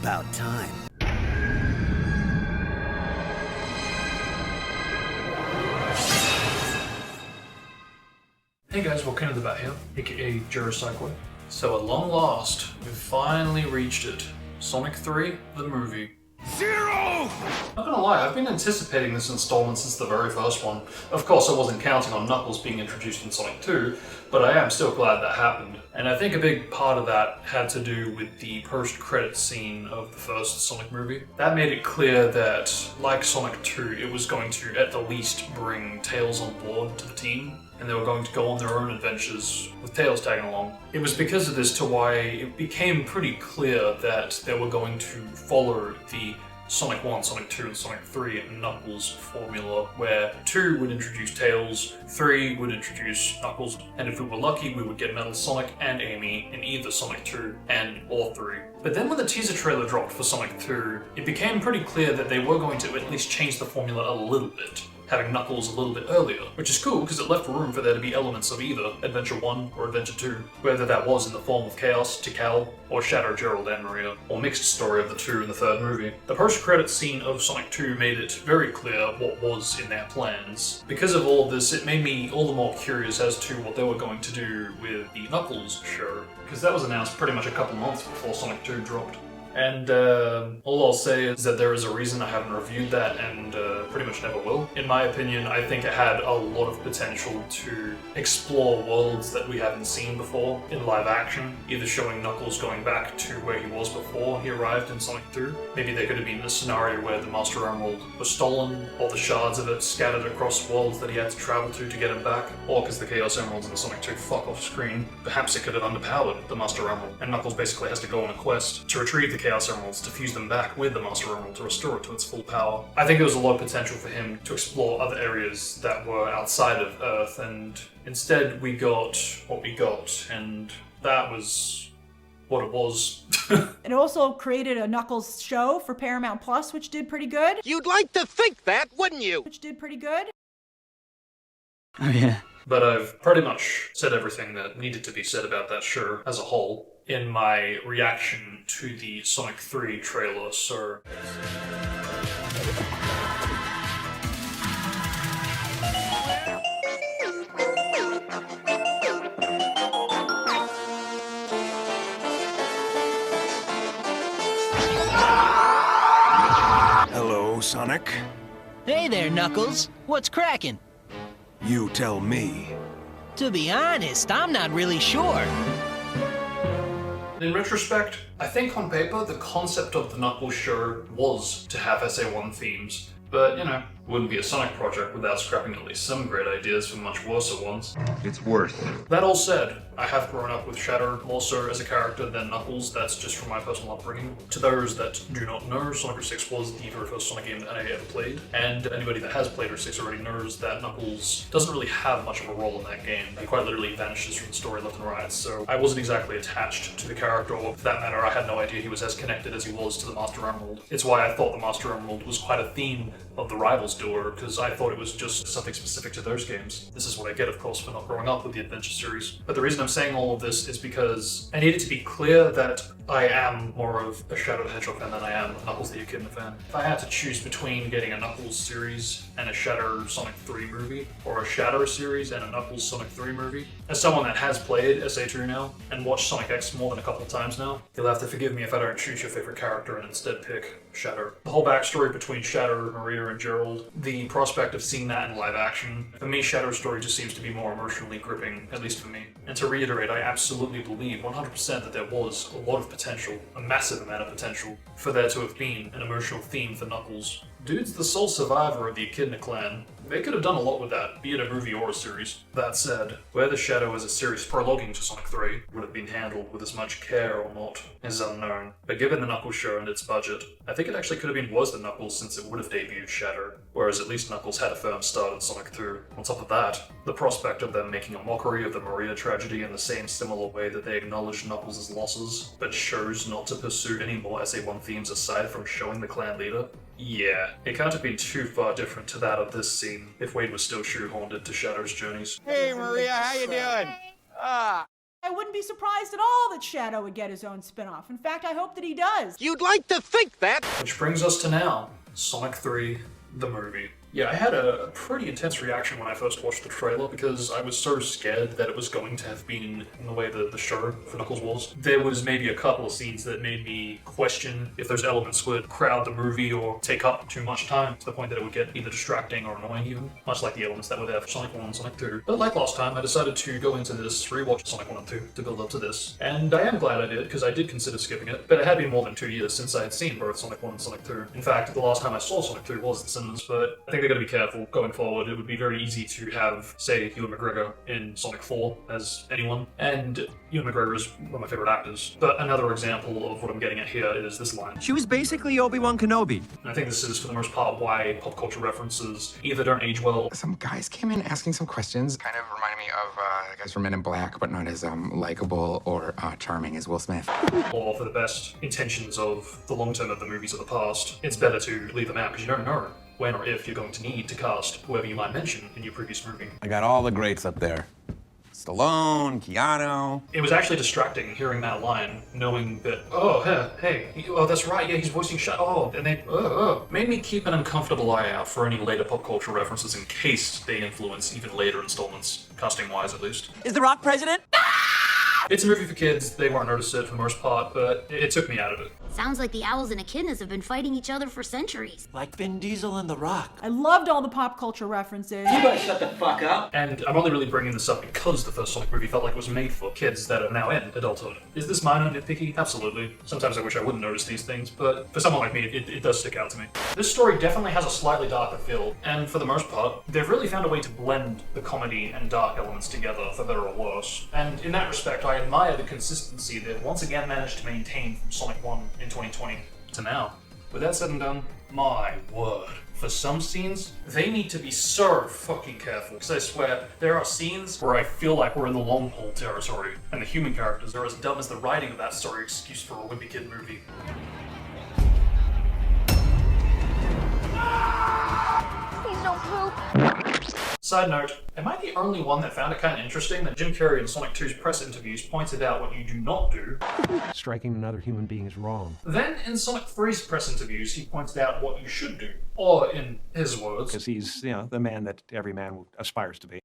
About time. Hey guys, VolcanoTheBat here, aka Gerald. So at long last, we've finally reached it. Sonic 3, the movie. Zero! Not gonna lie, I've been anticipating this installment since the very first one. Of course, I wasn't counting on Knuckles being introduced in Sonic 2, but I am still glad that happened. And I think a big part of that had to do with the post-credit scene of the first Sonic movie. That made it clear that, like Sonic 2, it was going to at the least bring Tails on board to the team, and they were going to go on their own adventures with Tails tagging along. It was because of this to why it became pretty clear that they were going to follow the Sonic 1, Sonic 2, and Sonic 3 and Knuckles formula, where 2 would introduce Tails, 3 would introduce Knuckles, and if we were lucky, we would get Metal Sonic and Amy in either Sonic 2 and or 3. But then when the teaser trailer dropped for Sonic 2, it became pretty clear that they were going to at least change the formula a little bit, having Knuckles a little bit earlier, which is cool because it left room for there to be elements of either Adventure 1 or Adventure 2, whether that was in the form of Chaos, Tikal, or Shadow, Gerald, and Maria, or mixed story of the two in the third movie. The post-credit scene of Sonic 2 made it very clear what was in their plans. Because of all of this, it made me all the more curious as to what they were going to do with the Knuckles show, because that was announced pretty much a couple months before Sonic 2 dropped. And all I'll say is that there is a reason I haven't reviewed that and pretty much never will. In my opinion, I think it had a lot of potential to explore worlds that we haven't seen before in live action, either showing Knuckles going back to where he was before he arrived in Sonic 2. Maybe there could have been a scenario where the Master Emerald was stolen, or the shards of it scattered across worlds that he had to travel to get him back, or because the Chaos Emeralds in Sonic 2 fuck off screen, perhaps it could have underpowered the Master Emerald, and Knuckles basically has to go on a quest to retrieve the Chaos Emeralds to fuse them back with the Master Emerald to restore it to its full power. I think there was a lot of potential for him to explore other areas that were outside of Earth, and instead we got what we got, and that was what it was. It also created a Knuckles show for Paramount Plus, which did pretty good. You'd like to think that, wouldn't you? Which did pretty good. Oh yeah. But I've pretty much said everything that needed to be said about that show as a whole in my reaction to the Sonic 3 trailer, so... Hello, Sonic. Hey there, Knuckles. What's cracking? You tell me. To be honest, I'm not really sure. In retrospect, I think on paper the concept of the Knuckles show was to have SA1 themes, but you know, wouldn't be a Sonic project without scrapping at least some great ideas for much worse ones. It's worth. That all said, I have grown up with Shadow more so as a character than Knuckles. That's just from my personal upbringing. To those that do not know, Sonic 06 was the very first Sonic game that I ever played, and anybody that has played 06 already knows that Knuckles doesn't really have much of a role in that game. He quite literally vanishes from the story left and right, so I wasn't exactly attached to the character, or for that matter, I had no idea he was as connected as he was to the Master Emerald. It's why I thought the Master Emerald was quite a theme of the Rivals duo, because I thought it was just something specific to those games. This is what I get, of course, for not growing up with the Adventure series. But the reason I'm saying all of this is because I need it to be clear that I am more of a Shadow the Hedgehog fan than I am a Knuckles the Echidna fan. If I had to choose between getting a Knuckles series and a Shadow Sonic 3 movie, or a Shadow series and a Knuckles Sonic 3 movie, as someone that has played SA2 now, and watched Sonic X more than a couple of times now, you'll have to forgive me if I don't choose your favorite character and instead pick Shadow. The whole backstory between Shadow, Maria, and Gerald, the prospect of seeing that in live action, for me, Shadow's story just seems to be more emotionally gripping, at least for me. And to reiterate, I absolutely believe 100% that there was a lot of potential, a massive amount of potential, for there to have been an emotional theme for Knuckles. Dude's the sole survivor of the Echidna clan. They could have done a lot with that, be it a movie or a series. That said, whether Shadow as a series prologuing to Sonic 3 would have been handled with as much care or not is unknown. But given the Knuckles show and its budget, I think it actually could have been worse than Knuckles since it would have debuted Shadow, whereas at least Knuckles had a firm start in Sonic 2. On top of that, the prospect of them making a mockery of the Maria tragedy in the same similar way that they acknowledged Knuckles' losses, but chose not to pursue any more SA1 themes aside from showing the clan leader. Yeah, it can't have been too far different to that of this scene if Wade was still shoehorned into Shadow's journeys. Hey, Maria, how you doing? I wouldn't be surprised at all that Shadow would get his own spin-off. In fact, I hope that he does. You'd like to think that. Which brings us to now, Sonic 3, the movie. Yeah, I had a pretty intense reaction when I first watched the trailer because I was so scared that it was going to have been in the way the show for Knuckles was. There was maybe a couple of scenes that made me question if those elements would crowd the movie or take up too much time to the point that it would get either distracting or annoying even, much like the elements that were there for Sonic 1 and Sonic 2. But like last time, I decided to go into this, rewatch Sonic 1 and 2 to build up to this. And I am glad I did, because I did consider skipping it, but it had been more than 2 years since I had seen both Sonic 1 and Sonic 2. In fact, the last time I saw Sonic 2 was in cinemas, but I think they're going to be careful going forward. It would be very easy to have, say, Ewan McGregor in Sonic 4 as anyone, and Ewan McGregor is one of my favorite actors. But another example of what I'm getting at here is this line. She was basically Obi-Wan Kenobi. And I think this is, for the most part, why pop culture references either don't age well. Some guys came in asking some questions. Kind of reminded me of the guys from Men in Black, but not as likable or charming as Will Smith. Or for the best intentions of the long term of the movies of the past, it's better to leave them out because you don't know when or if you're going to need to cast whoever you might mention in your previous movie. I got all the greats up there. Stallone, Keanu. It was actually distracting hearing that line, knowing that, oh, hey, oh, that's right, yeah, he's voicing Shadow, and they, made me keep an uncomfortable eye out for any later pop culture references in case they influence even later installments, casting-wise at least. Is The Rock president? It's a movie for kids, they won't notice it for the most part, but it took me out of it. Sounds like the owls and echidnas have been fighting each other for centuries. Like Vin Diesel and The Rock. I loved all the pop culture references. You better shut the fuck up. And I'm only really bringing this up because the first Sonic movie felt like it was made for kids that are now in adulthood. Is this minor nitpicky? Absolutely. Sometimes I wish I wouldn't notice these things, but for someone like me, it does stick out to me. This story definitely has a slightly darker feel, and for the most part, they've really found a way to blend the comedy and dark elements together, for better or worse. And in that respect, I admire the consistency they've once again managed to maintain from Sonic 1 in 2020 to now. With that said and done, my word. For some scenes, they need to be so fucking careful, because I swear, there are scenes where I feel like we're in the long haul territory, and the human characters are as dumb as the writing of that story excuse for a wimpy kid movie. Please don't poop. Side note, am I the only one that found it kind of interesting that Jim Carrey in Sonic 2's press interviews pointed out what you do not do? Striking another human being is wrong. Then in Sonic 3's press interviews, he pointed out what you should do. Or in his words, Because he's, the man that every man aspires to be.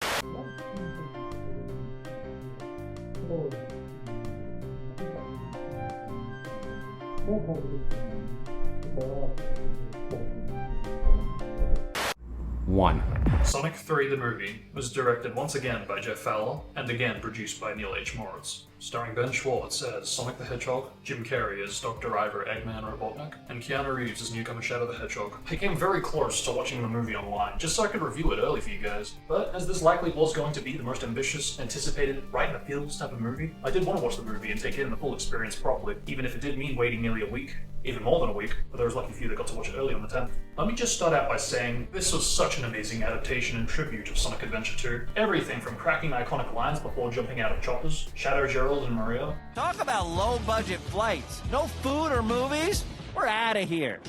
One. Sonic 3 the movie was directed once again by Jeff Fowler and again produced by Neil H. Moritz, starring Ben Schwartz as Sonic the Hedgehog, Jim Carrey as Dr. Ivor Eggman Robotnik, and Keanu Reeves as newcomer Shadow the Hedgehog. I came very close to watching the movie online just so I could review it early for you guys, but as this likely was going to be the most ambitious, anticipated, right in the feels type of movie, I did want to watch the movie and take in the full experience properly, even if it did mean waiting nearly a week. Even more than a week, for those lucky few that got to watch it early on the 10th. Let me just start out by saying, this was such an amazing adaptation and tribute of Sonic Adventure 2. Everything from cracking iconic lines before jumping out of choppers, Shadow, Gerald, and Mario. Talk about low-budget flights. No food or movies? We're out of here.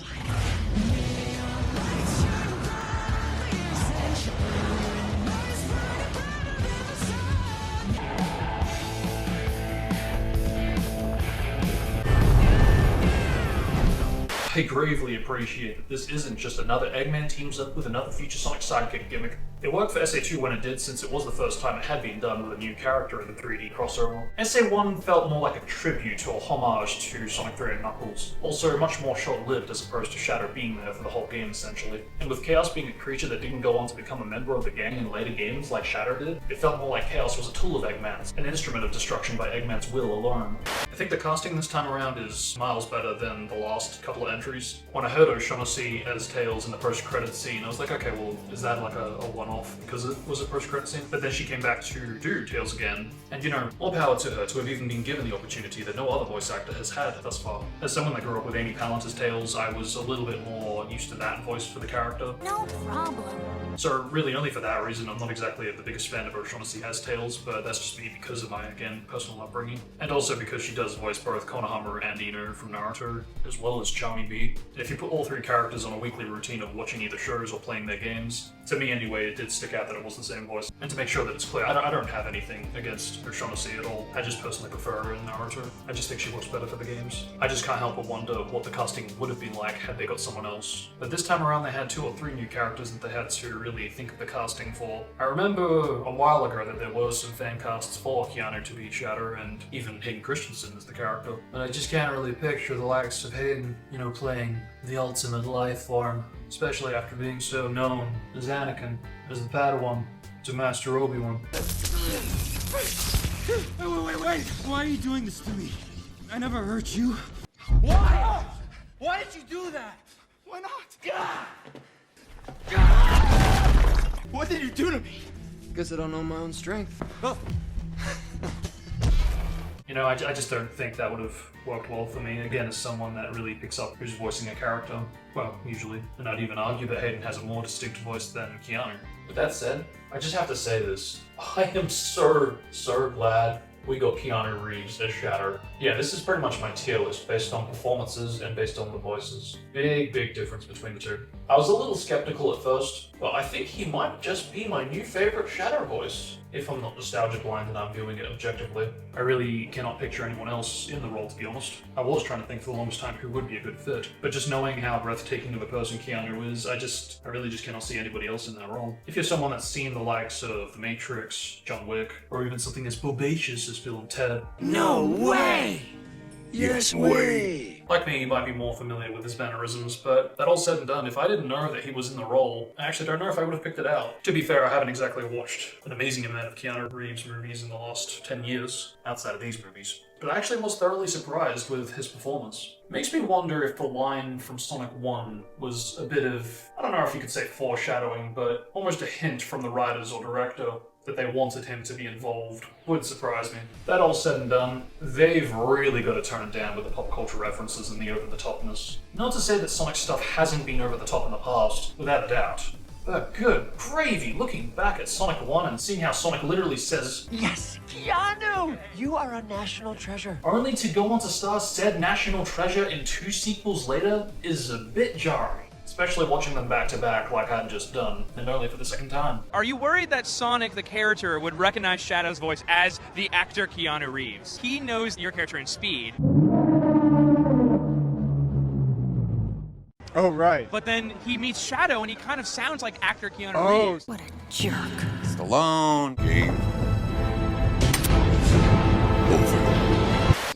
I gravely appreciate that this isn't just another Eggman teams up with another future Sonic sidekick gimmick. It worked for SA2 when it did, since it was the first time it had been done with a new character in the 3D crossover. SA1 felt more like a tribute or homage to Sonic 3 and Knuckles, also much more short-lived as opposed to Shadow being there for the whole game essentially. And with Chaos being a creature that didn't go on to become a member of the gang in later games like Shadow did, it felt more like Chaos was a tool of Eggman's, an instrument of destruction by Eggman's will alone. I think the casting this time around is miles better than the last couple of entries. When I heard O'Shaughnessy as Tails in the post-credits scene, I was like, okay, well, is that like a one-off because it was a post-credits scene? But then she came back to do Tails again, and all power to her to have even been given the opportunity that no other voice actor has had thus far. As someone that grew up with Amy Pallant as Tails, I was a little bit more used to that voice for the character. No problem. So really only for that reason, I'm not exactly the biggest fan of O'Shaughnessy as Tails, but that's just me because of my, again, personal upbringing. And also because she does voice both Konohama and Ino from Naruto, as well as Charmy B. If you put all three characters on a weekly routine of watching either shows or playing their games, to me anyway, did stick out that it was the same voice. And to make sure that it's clear, I don't have anything against O'Shaughnessy at all. I just personally prefer her in Naruto. I just think she works better for the games. I just can't help but wonder what the casting would have been like had they got someone else. But this time around they had 2 or 3 new characters that they had to really think of the casting for. I remember a while ago that there were some fan casts for Keanu to be Shatter and even Hayden Christensen as the character. But I just can't really picture the likes of Hayden, you know, playing the ultimate life form, especially after being so known as Anakin, as the Padawan, to Master Obi-Wan. Wait! Why are you doing this to me? I never hurt you. Why? Why did you do that? Why not? What did you do to me? Guess I don't know my own strength. You know, I just don't think that would have worked well for me, again, as someone that really picks up who's voicing a character. Well, usually. And I'd even argue that Hayden has a more distinct voice than Keanu. With that said, I just have to say this. I am so glad we got Keanu Reeves as Shatter. Yeah, this is pretty much my tier list based on performances and based on the voices. Big difference between the two. I was a little skeptical at first, but I think he might just be my new favorite Shatter voice. If I'm not nostalgia blind and I'm viewing it objectively. I really cannot picture anyone else in the role, to be honest. I was trying to think for the longest time who would be a good fit, but just knowing how breathtaking of a person Keanu is, I really just cannot see anybody else in that role. If you're someone that's seen the likes of The Matrix, John Wick, or even something as bodacious as Bill and Ted. No way! Yes way! Like me, you might be more familiar with his mannerisms, but that all said and done, if I didn't know that he was in the role, I actually don't know if I would have picked it out. To be fair, I haven't exactly watched an amazing amount of Keanu Reeves movies in the last 10 years, outside of these movies. But I actually was thoroughly surprised with his performance. It makes me wonder if the line from Sonic 1 was a bit of, I don't know if you could say foreshadowing, but almost a hint from the writers or director that they wanted him to be involved. Would surprise me. That all said and done, they've really got to turn it down with the pop culture references and the over-the-topness. Not to say that Sonic stuff hasn't been over the top in the past, without a doubt. But good gravy, looking back at Sonic 1 and seeing how Sonic literally says, Yes, Keanu! You are a national treasure. only to go on to star said national treasure in 2 sequels later is a bit jarring. Especially watching them back to back like I'd just done, and only for the second time. Are you worried that Sonic, the character, would recognize Shadow's voice as the actor Keanu Reeves? He knows your character in Speed. Oh, right. But then he meets Shadow and he kind of sounds like actor Keanu Reeves. What a jerk. Stallone. Game.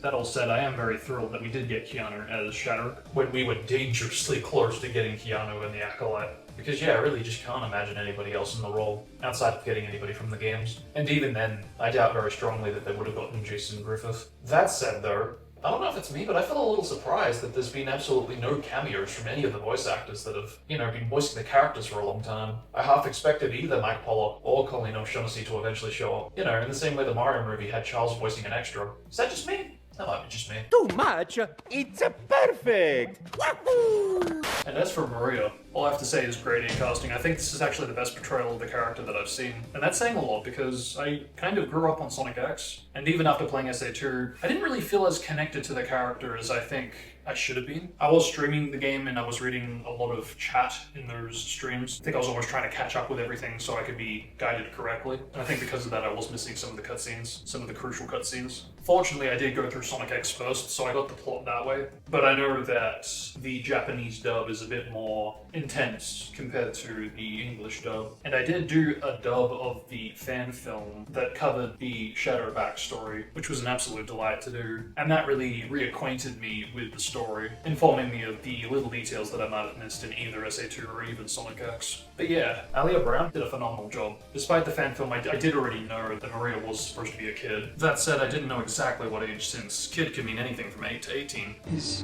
That all said, I am very thrilled that we did get Keanu as Shatter, when we were dangerously close to getting Keanu in the Acolyte. Because yeah, I really just can't imagine anybody else in the role, outside of getting anybody from the games. And even then, I doubt very strongly that they would have gotten Jason Griffith. That said though, I don't know if it's me, but I feel a little surprised that there's been absolutely no cameos from any of the voice actors that have, you know, been voicing the characters for a long time. I half expected either Mike Pollock or Colleen O'Shaughnessy to eventually show up. You know, in the same way the Mario movie had Charles voicing an extra. Is that just me? That might be just me. Too much? It's perfect! Wahoo! And as for Maria, all I have to say is great in casting. I think this is actually the best portrayal of the character that I've seen. And that's saying a lot because I kind of grew up on Sonic X. And even after playing SA2, I didn't really feel as connected to the character as I think I should have been. I was streaming the game and I was reading a lot of chat in those streams. I think I was always trying to catch up with everything so I could be guided correctly. And I think because of that I was missing some of the cutscenes, some of the crucial cutscenes. Fortunately, I did go through Sonic X first, so I got the plot that way. But I know that the Japanese dub is a bit more intense compared to the English dub. And I did do a dub of the fan film that covered the Shadow backstory, which was an absolute delight to do. And that really reacquainted me with the story, informing me of the little details that I might have missed in either SA2 or even Sonic X. But yeah, Alia Brown did a phenomenal job. Despite the fan film, I did already know that Maria was supposed to be a kid. That said, I didn't know exactly what age, since kid can mean anything from 8 to 18. He's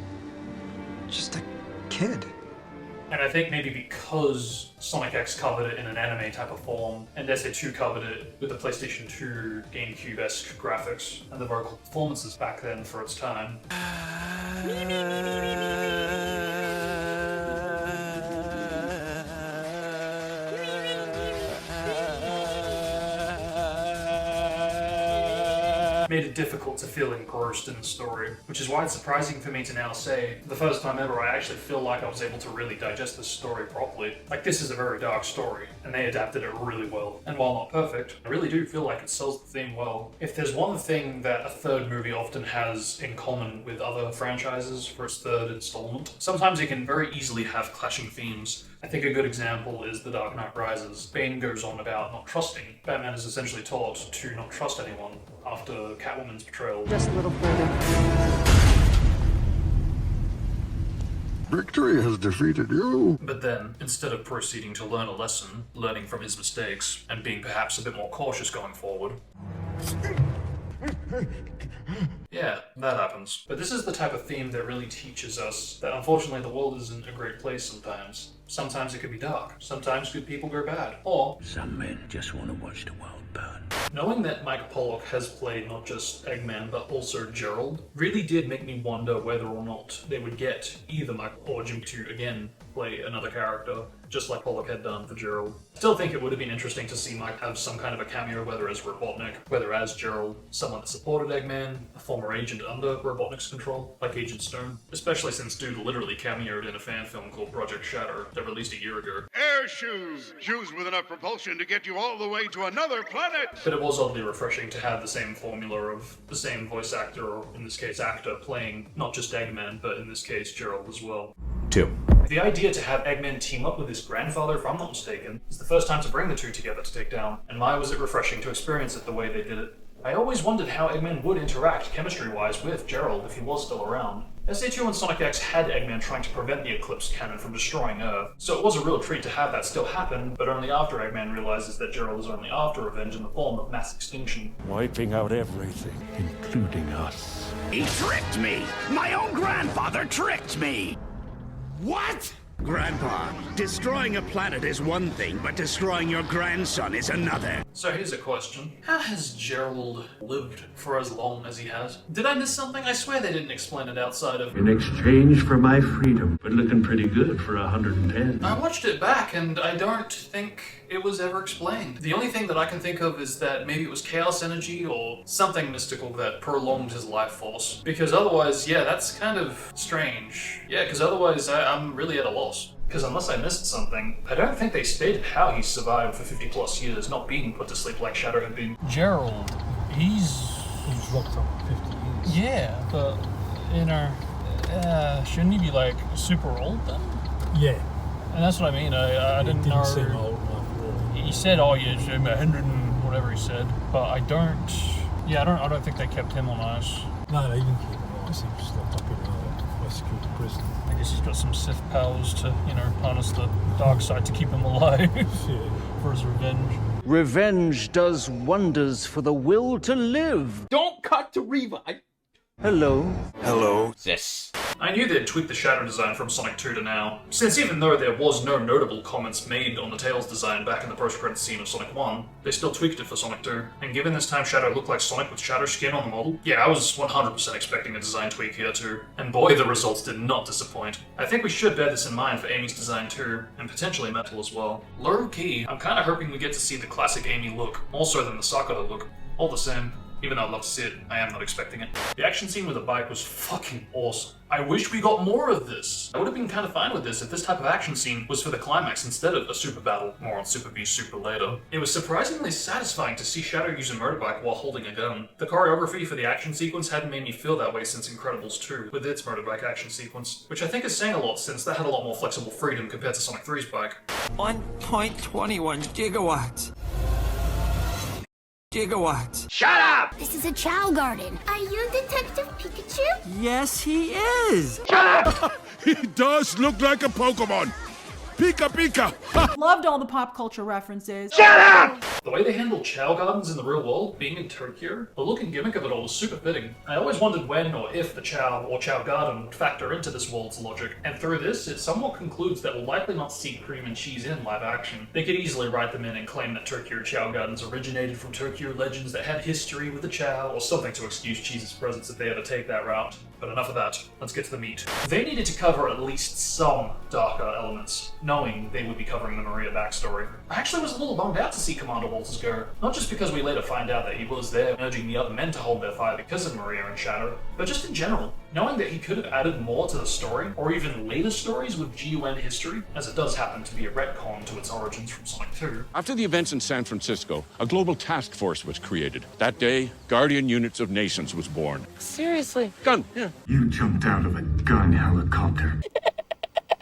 just a kid. And I think maybe because Sonic X covered it in an anime type of form, and SA2 covered it with the PlayStation 2 GameCube-esque graphics and the vocal performances back then for its time. made it difficult to feel engrossed in the story, which is why it's surprising for me to now say, for the first time ever, I actually feel like I was able to really digest this story properly. Like, this is a very dark story, and they adapted it really well. And while not perfect, I really do feel like it sells the theme well. If there's one thing that a third movie often has in common with other franchises for its third installment, sometimes it can very easily have clashing themes. I think a good example is The Dark Knight Rises. Bane goes on about not trusting. Batman is essentially taught to not trust anyone after Catwoman's betrayal. Just a little further. Victory has defeated you. But then, instead of proceeding to learn a lesson, learning from his mistakes, and being perhaps a bit more cautious going forward, yeah, that happens. But this is the type of theme that really teaches us that unfortunately the world isn't a great place sometimes. Sometimes it can be dark. Sometimes good people go bad. Or Some men just want to watch the world burn. knowing that Mike Pollock has played not just Eggman but also Gerald really did make me wonder whether or not they would get either Mike or Jim to again play another character, just like Pollock had done for Gerald. Still think it would have been interesting to see Mike have some kind of a cameo, whether as Robotnik, whether as Gerald, someone that supported Eggman, a former agent under Robotnik's control, like Agent Stone, especially since dude literally cameoed in a fan film called Project Shadow that released a year ago. Air shoes! Shoes with enough propulsion to get you all the way to another planet! But it was oddly refreshing to have the same formula of the same voice actor, or in this case actor, playing not just Eggman, but in this case Gerald as well. 2. The idea to have Eggman team up with his grandfather, if I'm not mistaken, is the first time to bring the two together to take down, and my was it refreshing to experience it the way they did it. I always wondered how Eggman would interact chemistry-wise with Gerald if he was still around. SA2 and Sonic X had Eggman trying to prevent the Eclipse cannon from destroying Earth, so it was a real treat to have that still happen, but only after Eggman realizes that Gerald is only after revenge in the form of mass extinction. Wiping out everything, including us. He tricked me! My own grandfather tricked me! What? Grandpa, destroying a planet is one thing, but destroying your grandson is another. So here's a question. How has Gerald lived for as long as he has? Did I miss something? I swear they didn't explain it outside of... In exchange for my freedom, but looking pretty good for 110. I watched it back and I don't think it was ever explained. The only thing that I can think of is that maybe it was chaos energy or something mystical that prolonged his life force. Because otherwise, yeah, that's kind of strange. Yeah, because otherwise I'm really at a loss. Because unless I missed something, I don't think they stated how he survived for 50 plus years not being put to sleep like Shadow had been. Gerald, he's locked up 50 years. Yeah, but, you know, shouldn't he be, like, super old then? Yeah. And that's what I mean, I didn't know... seem old enough, really. He said, oh yeah, 100 and whatever he said, but I don't think they kept him on ice. No, they didn't keep him on ice. He was locked up in a high-security prison. I guess he's got some Sith powers to, you know, harness the dark side to keep him alive for his revenge. Revenge does wonders for the will to live. Don't cut to Reva. Hello. Hello. This. I knew they'd tweaked the shadow design from Sonic 2 to now, since even though there was no notable comments made on the Tails design back in the post-credits scene of Sonic 1, they still tweaked it for Sonic 2, and given this time Shadow looked like Sonic with Shadow skin on the model, yeah, I was 100% expecting a design tweak here too, and boy, the results did not disappoint. I think we should bear this in mind for Amy's design too, and potentially Metal as well. Low-key, I'm kinda hoping we get to see the classic Amy look, more so than the Sakura look. All the same, even though I'd love to see it, I am not expecting it. The action scene with the bike was fucking awesome. I wish we got more of this. I would have been kind of fine with this if this type of action scene was for the climax instead of a super battle, more on Super V Super later. It was surprisingly satisfying to see Shadow use a motorbike while holding a gun. The choreography for the action sequence hadn't made me feel that way since Incredibles 2, with its motorbike action sequence, which I think is saying a lot since that had a lot more flexible freedom compared to Sonic 3's bike. 1.21 gigawatts. Gigawatts. Shut up! This is a Chow Garden. Are you Detective Pikachu? Yes, he is. Shut up! He does look like a Pokemon. Pika Pika. Loved all the pop culture references. Shut up! The way they handled Chow Gardens in the real world, being in Tokyo, the look and gimmick of it all was super fitting. I always wondered when or if the Chow or Chow Garden would factor into this world's logic, and through this, it somewhat concludes that we'll likely not see cream and cheese in live action. They could easily write them in and claim that Tokyo Chow Gardens originated from Tokyo legends that had history with the Chow, or something to excuse Cheese's presence if they ever take that route. But enough of that, let's get to the meat. They needed to cover at least some darker elements, knowing they would be covering the Maria backstory. I actually was a little bummed out to see Commander Walters go, not just because we later find out that he was there urging the other men to hold their fire because of Maria and Shadow, but just in general, knowing that he could have added more to the story, or even later stories with GUN history, as it does happen to be a retcon to its origins from Sonic 2. After the events in San Francisco, a global task force was created. That day, Guardian Units of Nations was born. Seriously? Gun, yeah. You jumped out of a gun helicopter.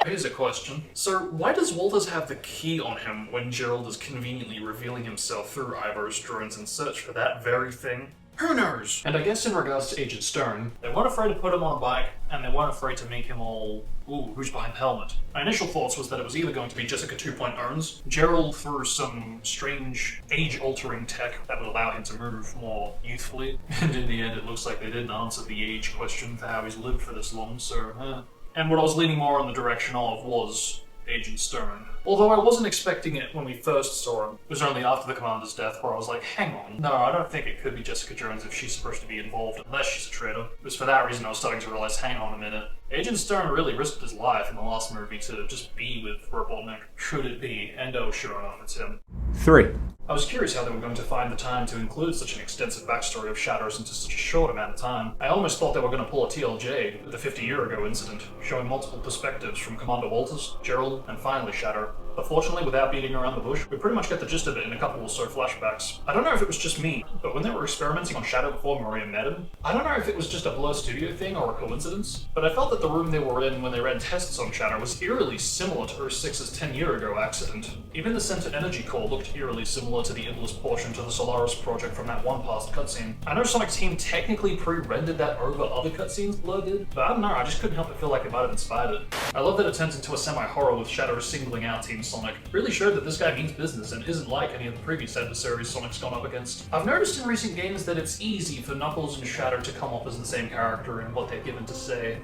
Here's a question. So, why does Walters have the key on him when Gerald is conveniently revealing himself through Ivar's drones in search for that very thing? Who knows? And I guess in regards to Agent Stone, they weren't afraid to put him on a bike, and they weren't afraid to make him all, ooh, who's behind the helmet? My initial thoughts was that it was either going to be Jessica 2.0's, Gerald through some strange age-altering tech that would allow him to move more youthfully, and in the end it looks like they didn't answer the age question for how he's lived for this long, so And what I was leaning more in the direction of was Agent Stone. Although I wasn't expecting it when we first saw him. It was only after the Commander's death where I was like, hang on, no, I don't think it could be Jessica Jones if she's supposed to be involved, unless she's a traitor. It was for that reason I was starting to realize, hang on a minute. Agent Stone really risked his life in the last movie to just be with Robotnik. Could it be? And oh, sure enough, it's him. 3. I was curious how they were going to find the time to include such an extensive backstory of Shadows into such a short amount of time. I almost thought they were going to pull a TLJ with the 50-year-ago incident, showing multiple perspectives from Commander Walters, Gerald, and finally Shadow. But fortunately, without beating around the bush, we pretty much get the gist of it in a couple or so flashbacks. I don't know if it was just me, but when they were experimenting on Shadow before Maria met him, I don't know if it was just a Blur Studio thing or a coincidence, but I felt that the room they were in when they ran tests on Shadow was eerily similar to 06's 10-year-ago accident. Even the center energy core looked eerily similar to the endless portion to the Solaris project from that one past cutscene. I know Sonic's team technically pre-rendered that over other cutscenes Blur did, but I don't know, I just couldn't help but feel like it might have inspired it. I love that it turns into a semi-horror with Shadow singling out Team Sonic. Really showed that this guy means business and isn't like any of the previous adversaries Sonic's gone up against. I've noticed in recent games that it's easy for Knuckles and Shadow to come off as the same character in what they're given to say.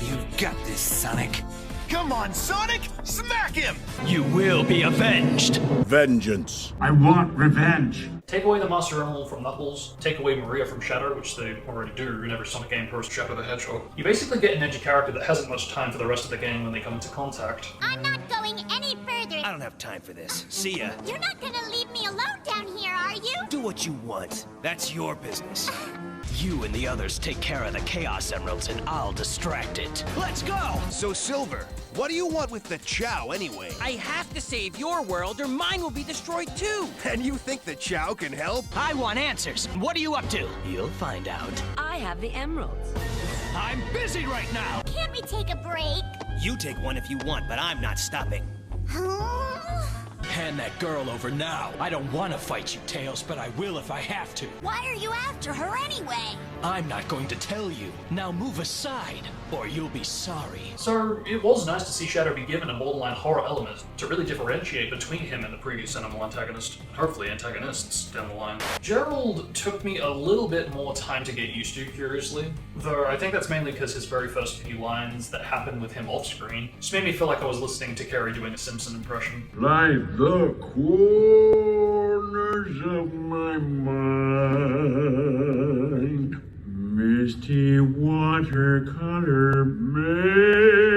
You've got this, Sonic. Come on, Sonic! Smack him! You will be avenged. Vengeance. I want revenge. Take away the Master Emerald from Knuckles, take away Maria from Shadow, which they already do in every Sonic game post Shadow the Hedgehog. You basically get an edgy character that hasn't much time for the rest of the game when they come into contact. I'm not going any further. I don't have time for this. See ya. You're not gonna leave me alone down here, are you? Do what you want. That's your business. You and the others take care of the Chaos Emeralds and I'll distract it. Let's go! So, Silver, what do you want with the Chow anyway? I have to save your world or mine will be destroyed too. And you think the Chow can help? I want answers. What are you up to? You'll find out. I have the emeralds. I'm busy right now. Can't we take a break? You take one if you want, but I'm not stopping. Hand that girl over now. I don't want to fight you, Tails, but I will if I have to. Why are you after her anyway? I'm not going to tell you. Now move aside, or you'll be sorry. So, it was nice to see Shadow be given a borderline horror element to really differentiate between him and the previous animal antagonist, and hopefully antagonists down the line. Gerald took me a little bit more time to get used to, curiously, though I think that's mainly because his very first few lines that happened with him off-screen just made me feel like I was listening to Carrie doing a Simpson impression. Like the corners of my mind, misty watercolor memories.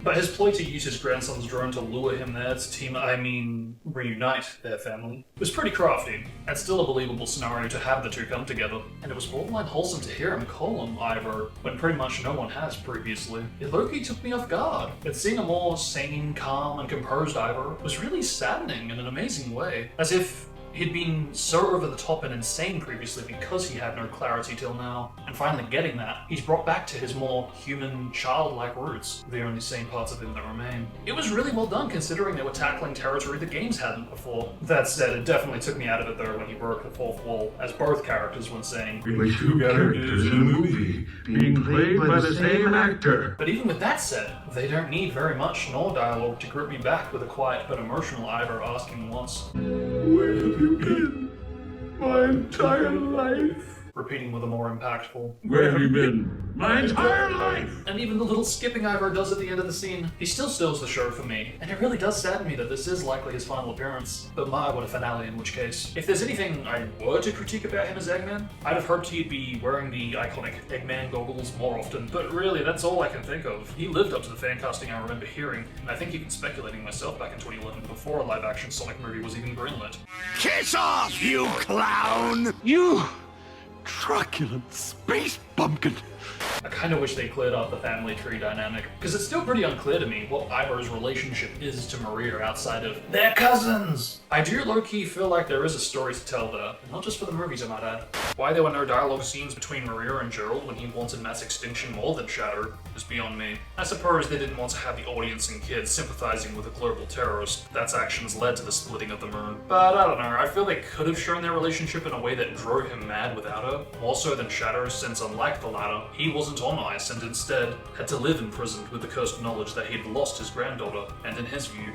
But his ploy to use his grandson's drone to lure him there to reunite their family was pretty crafty, and still a believable scenario to have the two come together. And it was borderline wholesome to hear him call him Ivor when pretty much no one has previously. It low-key took me off guard, and seeing a more sane, calm, and composed Ivor was really saddening in an amazing way, as if he'd been so over the top and insane previously because he had no clarity till now, and finally getting that, he's brought back to his more human, childlike roots, the only sane parts of him that remain. It was really well done considering they were tackling territory the games hadn't before. That said, it definitely took me out of it though when he broke the fourth wall, as both characters were saying, We were two characters in a movie, being played by the same actor. But even with that said, they don't need very much nor dialogue to grip me back with a quiet but emotional Ivor asking once, Where have you been my entire life? repeating with a more impactful, Where have you been? My entire life! And even the little skipping Ivor does at the end of the scene. He still steals the show for me, and it really does sadden me that this is likely his final appearance. But my, what a finale in which case. If there's anything I were to critique about him as Eggman, I'd have hoped he'd be wearing the iconic Eggman goggles more often, but really that's all I can think of. He lived up to the fan casting I remember hearing, and I think even speculating myself back in 2011 before a live-action Sonic movie was even greenlit. Kiss off, you clown! You truculent space bumpkin. I kind of wish they cleared up the family tree dynamic, because it's still pretty unclear to me what Ivor's relationship is to Maria outside of their cousins. I do low-key feel like there is a story to tell there, not just for the movies I might add. Why there were no dialogue scenes between Maria and Gerald when he wanted mass extinction more than Shadow is beyond me. I suppose they didn't want to have the audience and kids sympathizing with a global terrorist that's actions led to the splitting of the moon. But I don't know, I feel they could have shown their relationship in a way that drove him mad without her, more so than Shadow, since unlike the latter, he wasn't on ice and instead had to live imprisoned with the cursed knowledge that he'd lost his granddaughter, and in his view,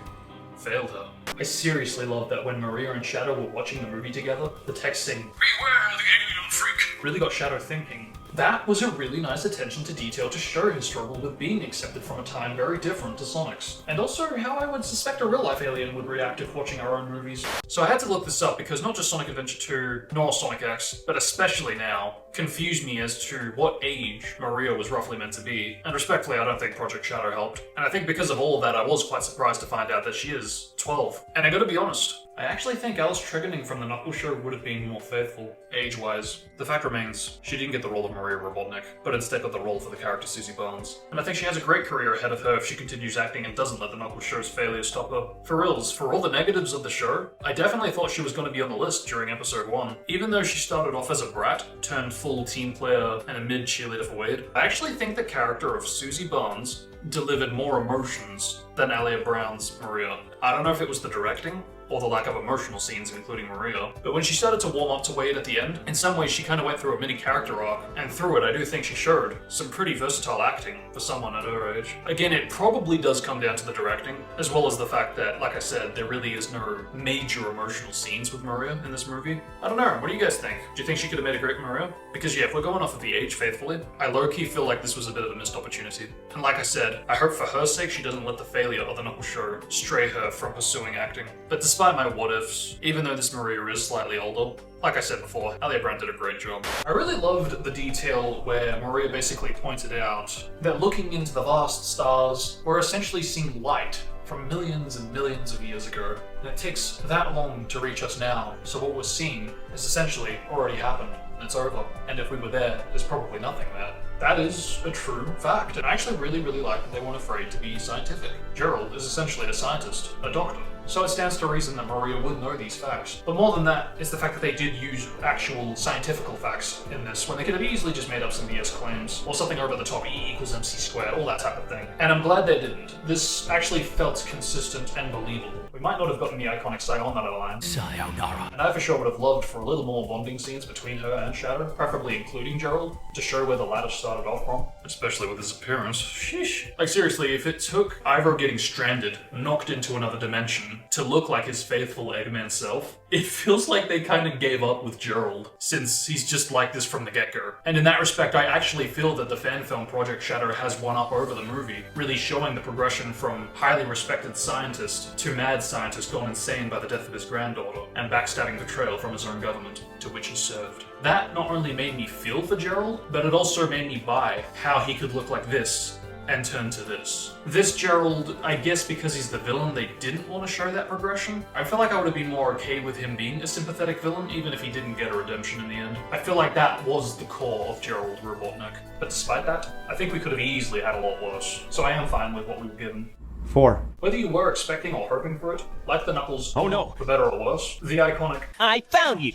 failed her. I seriously love that when Maria and Shadow were watching the movie together, the text saying, "Beware the alien freak," really got Shadow thinking. That was a really nice attention to detail to show his struggle with being accepted from a time very different to Sonic's. And also how I would suspect a real-life alien would react if watching our own movies. So I had to look this up because not just Sonic Adventure 2, nor Sonic X, but especially now, confused me as to what age Maria was roughly meant to be. And respectfully, I don't think Project Shadow helped. And I think because of all of that, I was quite surprised to find out that she is 12. And I gotta be honest, I actually think Alice Tregonning from the Knuckles show would have been more faithful, age-wise. The fact remains, she didn't get the role of Maria Robotnik, but instead got the role for the character Susie Barnes. And I think she has a great career ahead of her if she continues acting and doesn't let the Knuckles show's failures stop her. For reals, for all the negatives of the show, I definitely thought she was going to be on the list during episode 1. Even though she started off as a brat, turned full team player, and a mid-cheerleader for Wade, I actually think the character of Susie Barnes delivered more emotions than Alia Brown's Maria. I don't know if it was the directing, or the lack of emotional scenes, including Maria. But when she started to warm up to Wade at the end, in some ways she kind of went through a mini character arc, and through it I do think she showed some pretty versatile acting for someone at her age. Again, it probably does come down to the directing, as well as the fact that, like I said, there really is no major emotional scenes with Maria in this movie. I don't know, what do you guys think? Do you think she could have made a great Maria? Because yeah, if we're going off of the age faithfully, I low-key feel like this was a bit of a missed opportunity. And like I said, I hope for her sake she doesn't let the failure of the Knuckles show stray her from pursuing acting. But despite my what-ifs, even though this Maria is slightly older, like I said before, Alia Brown did a great job. I really loved the detail where Maria basically pointed out that looking into the vast stars, we're essentially seeing light from millions and millions of years ago. And it takes that long to reach us now, so what we're seeing is essentially already happened, and it's over. And if we were there, there's probably nothing there. That is a true fact, and I actually really like that they weren't afraid to be scientific. Gerald is essentially a scientist, a doctor. So it stands to reason that Maria would know these facts. But more than that, it's the fact that they did use actual scientific facts in this, when they could have easily just made up some BS claims, or something over the top, E equals MC squared, all that type of thing. And I'm glad they didn't. This actually felt consistent and believable. We might not have gotten the iconic sayonara line. Sayonara. And I for sure would have loved for a little more bonding scenes between her and Shadow, preferably including Gerald, to show where the latter started off from. Especially with his appearance. Sheesh. Like seriously, if it took Ivor getting stranded, knocked into another dimension, to look like his faithful Eggman self, it feels like they kind of gave up with Gerald, since he's just like this from the get-go. And in that respect, I actually feel that the fan film Project Shadow has one up over the movie, really showing the progression from highly respected scientist to mad scientist gone insane by the death of his granddaughter, and backstabbing betrayal from his own government, to which he served. That not only made me feel for Gerald, but it also made me buy how he could look like this and turn to this. This Gerald, I guess because he's the villain, they didn't want to show that progression. I feel like I would have been more okay with him being a sympathetic villain, even if he didn't get a redemption in the end. I feel like that was the core of Gerald Robotnik. But despite that, I think we could have easily had a lot worse. So I am fine with what we were given. 4. Whether you were expecting or hoping for it, like the Knuckles, oh no, for better or worse, the iconic I found you,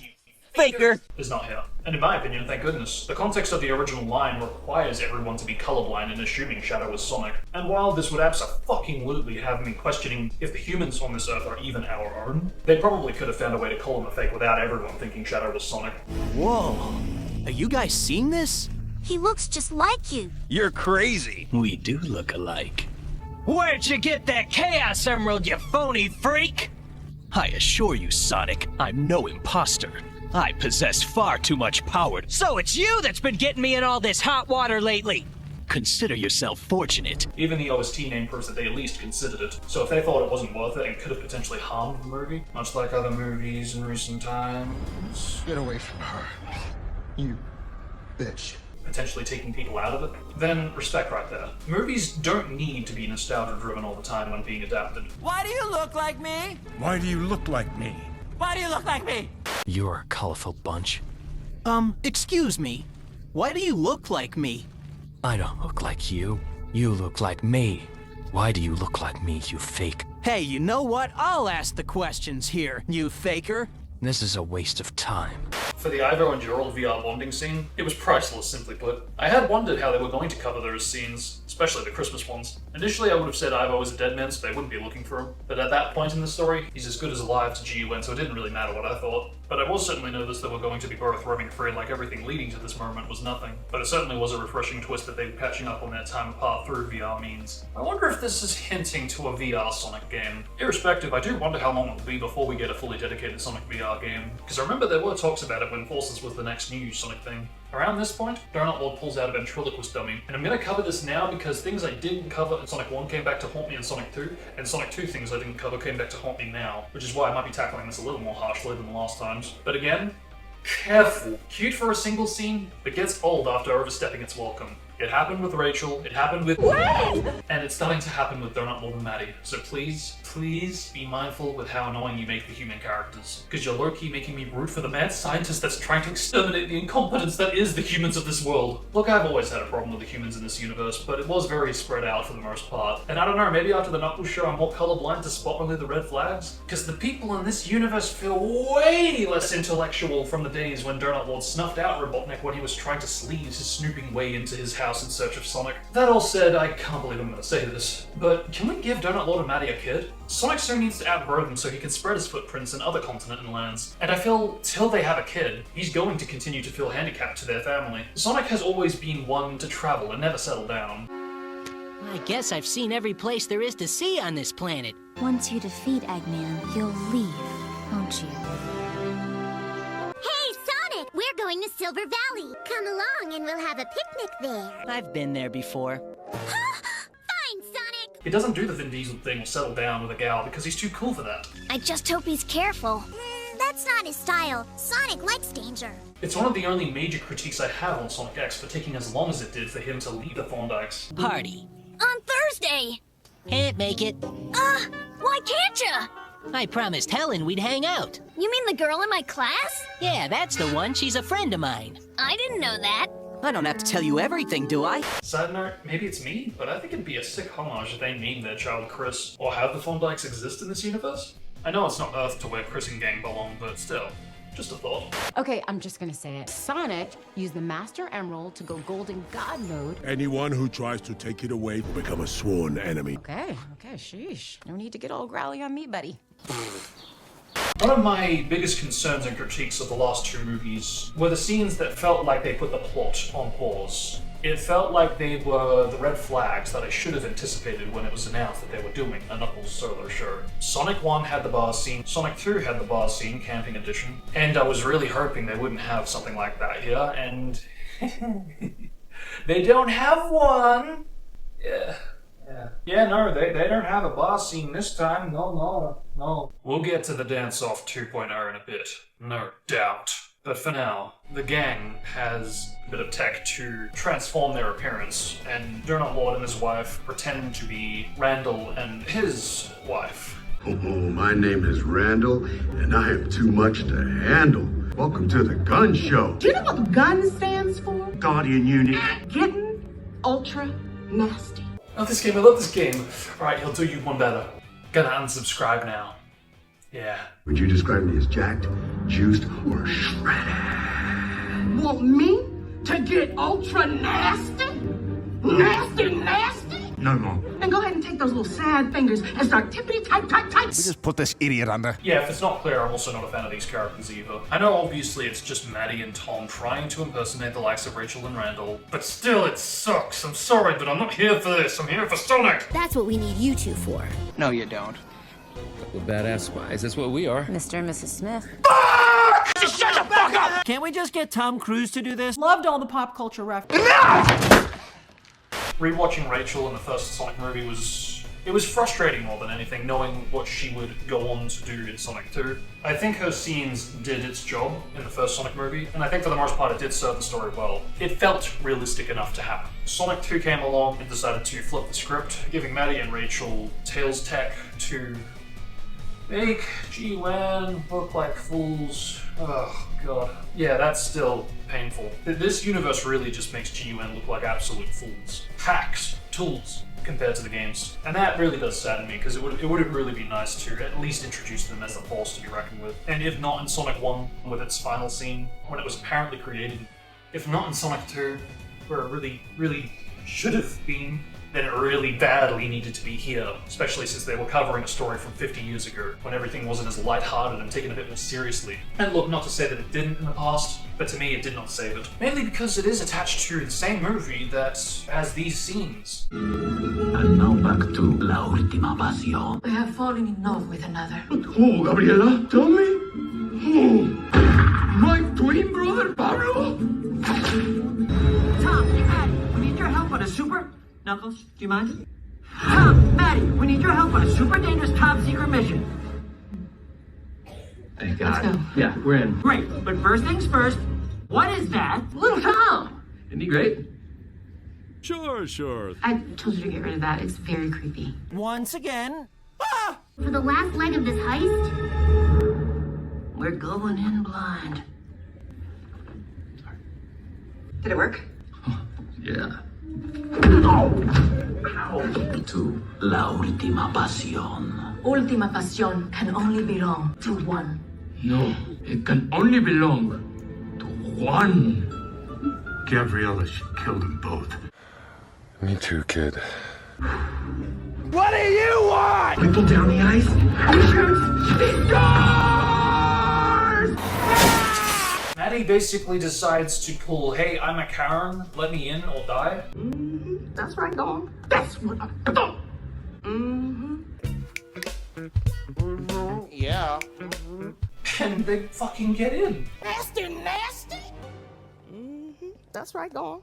faker, is not here. And in my opinion, thank goodness, the context of the original line requires everyone to be colorblind in assuming Shadow is Sonic. And while this would abso-fucking-lutely have me questioning if the humans on this earth are even our own, they probably could have found a way to call him a fake without everyone thinking Shadow was Sonic. Whoa, are you guys seeing this? He looks just like you. You're crazy. We do look alike. Where'd you get that Chaos Emerald, you phony freak? I assure you, Sonic, I'm no imposter. I possess far too much power. So it's you that's been getting me in all this hot water lately. Consider yourself fortunate. Even the OST name proves that they at least considered it. So if they thought it wasn't worth it and could have potentially harmed the movie, much like other movies in recent times. Get away from her. You bitch. Potentially taking people out of it, then respect right there. Movies don't need to be nostalgia-driven all the time when being adapted. Why do you look like me? Why do you look like me? Why do you look like me? You're a colorful bunch. Excuse me. Why do you look like me? I don't look like you. You look like me. Why do you look like me, you fake? Hey, you know what? I'll ask the questions here, you faker. This is a waste of time. For the Ivo and Gerald VR bonding scene, it was priceless, simply put. I had wondered how they were going to cover those scenes, especially the Christmas ones. Initially, I would have said Ivo was a dead man, so they wouldn't be looking for him. But at that point in the story, he's as good as alive to GUN, so it didn't really matter what I thought. But I was certainly nervous that we're going to be both roaming free, like everything leading to this moment was nothing. But it certainly was a refreshing twist that they were patching up on their time apart through VR means. I wonder if this is hinting to a VR Sonic game. Irrespective, I do wonder how long it will be before we get a fully dedicated Sonic VR game. Because I remember there were talks about it when Forces was the next new Sonic thing. Around this point, Donut Lord pulls out a ventriloquist dummy, and I'm going to cover this now because things I didn't cover in Sonic 1 came back to haunt me in Sonic 2, and Sonic 2 things I didn't cover came back to haunt me now, which is why I might be tackling this a little more harshly than the last times. But again, careful. Cute for a single scene, but gets old after overstepping its welcome. It happened with Rachel, it happened with... And it's starting to happen with Donut Lord and Maddie. So please, please be mindful with how annoying you make the human characters. Because you're low-key making me root for the mad scientist that's trying to exterminate the incompetence that is the humans of this world. Look, I've always had a problem with the humans in this universe, but it was very spread out for the most part. And I don't know, maybe after the Knuckles show I'm more colorblind to spot only the red flags? Because the people in this universe feel way less intellectual from the days when Donut Lord snuffed out Robotnik when he was trying to sleaze his snooping way into his house in search of Sonic. That all said, I can't believe I'm gonna say this, but can we give Donut Lord and Maddie a kid? Sonic soon needs to outgrow them so he can spread his footprints in other continent and lands. And I feel, till they have a kid, he's going to continue to feel handicapped to their family. Sonic has always been one to travel and never settle down. I guess I've seen every place there is to see on this planet. Once you defeat Eggman, you'll leave, won't you? Hey, Sonic! We're going to Silver Valley. Come along and we'll have a picnic there. I've been there before. Fine, Sonic! He doesn't do the Vin Diesel thing or settle down with a gal because he's too cool for that. I just hope he's careful. That's not his style. Sonic likes danger. It's one of the only major critiques I have on Sonic X for taking as long as it did for him to leave the Thorndikes. Party. On Thursday! Can't make it. Why can't ya? I promised Helen we'd hang out. You mean the girl in my class? Yeah, that's the one. She's a friend of mine. I didn't know that. I don't have to tell you everything, do I? Side note, maybe it's me, but I think it'd be a sick homage if they named their child Chris, or have the Thorndikes exist in this universe. I know it's not Earth to where Chris and gang belong, but still. Just a thought. Okay, I'm just gonna say it. Sonic used the Master Emerald to go Golden God mode. Anyone who tries to take it away will become a sworn enemy. Okay, sheesh. No need to get all growly on me, buddy. One of my biggest concerns and critiques of the last two movies were the scenes that felt like they put the plot on pause. It felt like they were the red flags that I should have anticipated when it was announced that they were doing a Knuckles solo show. Sonic 1 had the bar scene, Sonic 2 had the bar scene, Camping Edition, and I was really hoping they wouldn't have something like that here, and they don't have one! Yeah, no, they don't have a bar scene this time, no. We'll get to the dance-off 2.0 in a bit, no doubt. But for now, the gang has a bit of tech to transform their appearance, and Donut Lord and his wife pretend to be Randall and his wife. Oh, my name is Randall, and I have too much to handle. Welcome to the gun show. Do you know what the gun stands for? Guardian Unit. Getting ultra nasty. I love this game. Alright, he'll do you one better. Gonna unsubscribe now. Yeah. Would you describe me as jacked, juiced, or shredded? Want me to get ultra nasty? Nasty? No. Then go ahead and take those little sad fingers and start tippity-type. We just put this idiot under. Yeah, if it's not clear, I'm also not a fan of these characters either. I know obviously it's just Maddie and Tom trying to impersonate the likes of Rachel and Randall, but still it sucks. I'm sorry, but I'm not here for this. I'm here for Sonic! That's what we need you two for. No, you don't. The badass spies, that's what we are. Mr. and Mrs. Smith. Fuck! Just shut the fuck up! Can't we just get Tom Cruise to do this? Loved all the pop culture references. Rewatching Rachel in the first Sonic movie was frustrating more than anything, knowing what she would go on to do in Sonic 2. I think her scenes did its job in the first Sonic movie, and I think for the most part it did serve the story well. It felt realistic enough to happen. Sonic 2 came along and decided to flip the script, giving Maddie and Rachel Tails tech to make G-Wan look like fools. Oh god. Yeah, that's still painful. This universe really just makes G-Wan look like absolute fools. Hacks, tools, compared to the games. And that really does sadden me, because it would really be nice to at least introduce them as a force to be reckoned with. And if not in Sonic 1, with its final scene, when it was apparently created, if not in Sonic 2, where it really should have been, then it really badly needed to be here, especially since they were covering a story from 50 years ago, when everything wasn't as lighthearted and taken a bit more seriously. And look, not to say that it didn't in the past, but to me it did not save it. Mainly because it is attached to the same movie that has these scenes. And now back to La Última Pasión. I have fallen in love with another. Who, Gabriela? Tell me? Who? My twin brother, Pablo? Tom, Maddie, we need your help on a super... Knuckles, do you mind? Tom, Maddie, we need your help on a super dangerous top secret mission. Thank God. Let's go. Yeah, we're in. Great, but first things first, what is that? Little Tom! Isn't he great? Sure. I told you to get rid of that. It's very creepy. Once again, For the last leg of this heist, we're going in blind. Did it work? Yeah. To La Última Pasión. Ultima Pasión can only belong to one. No, it can only belong to one. Gabriella should kill them both. Me too, kid. What do you want? Whipple down the ice. He shoots. He scores! Maddie basically decides to pull, hey, I'm a Karen, let me in or die. That's right, dog. That's what I thought. Yeah. And they fucking get in. Nasty! That's right, dog.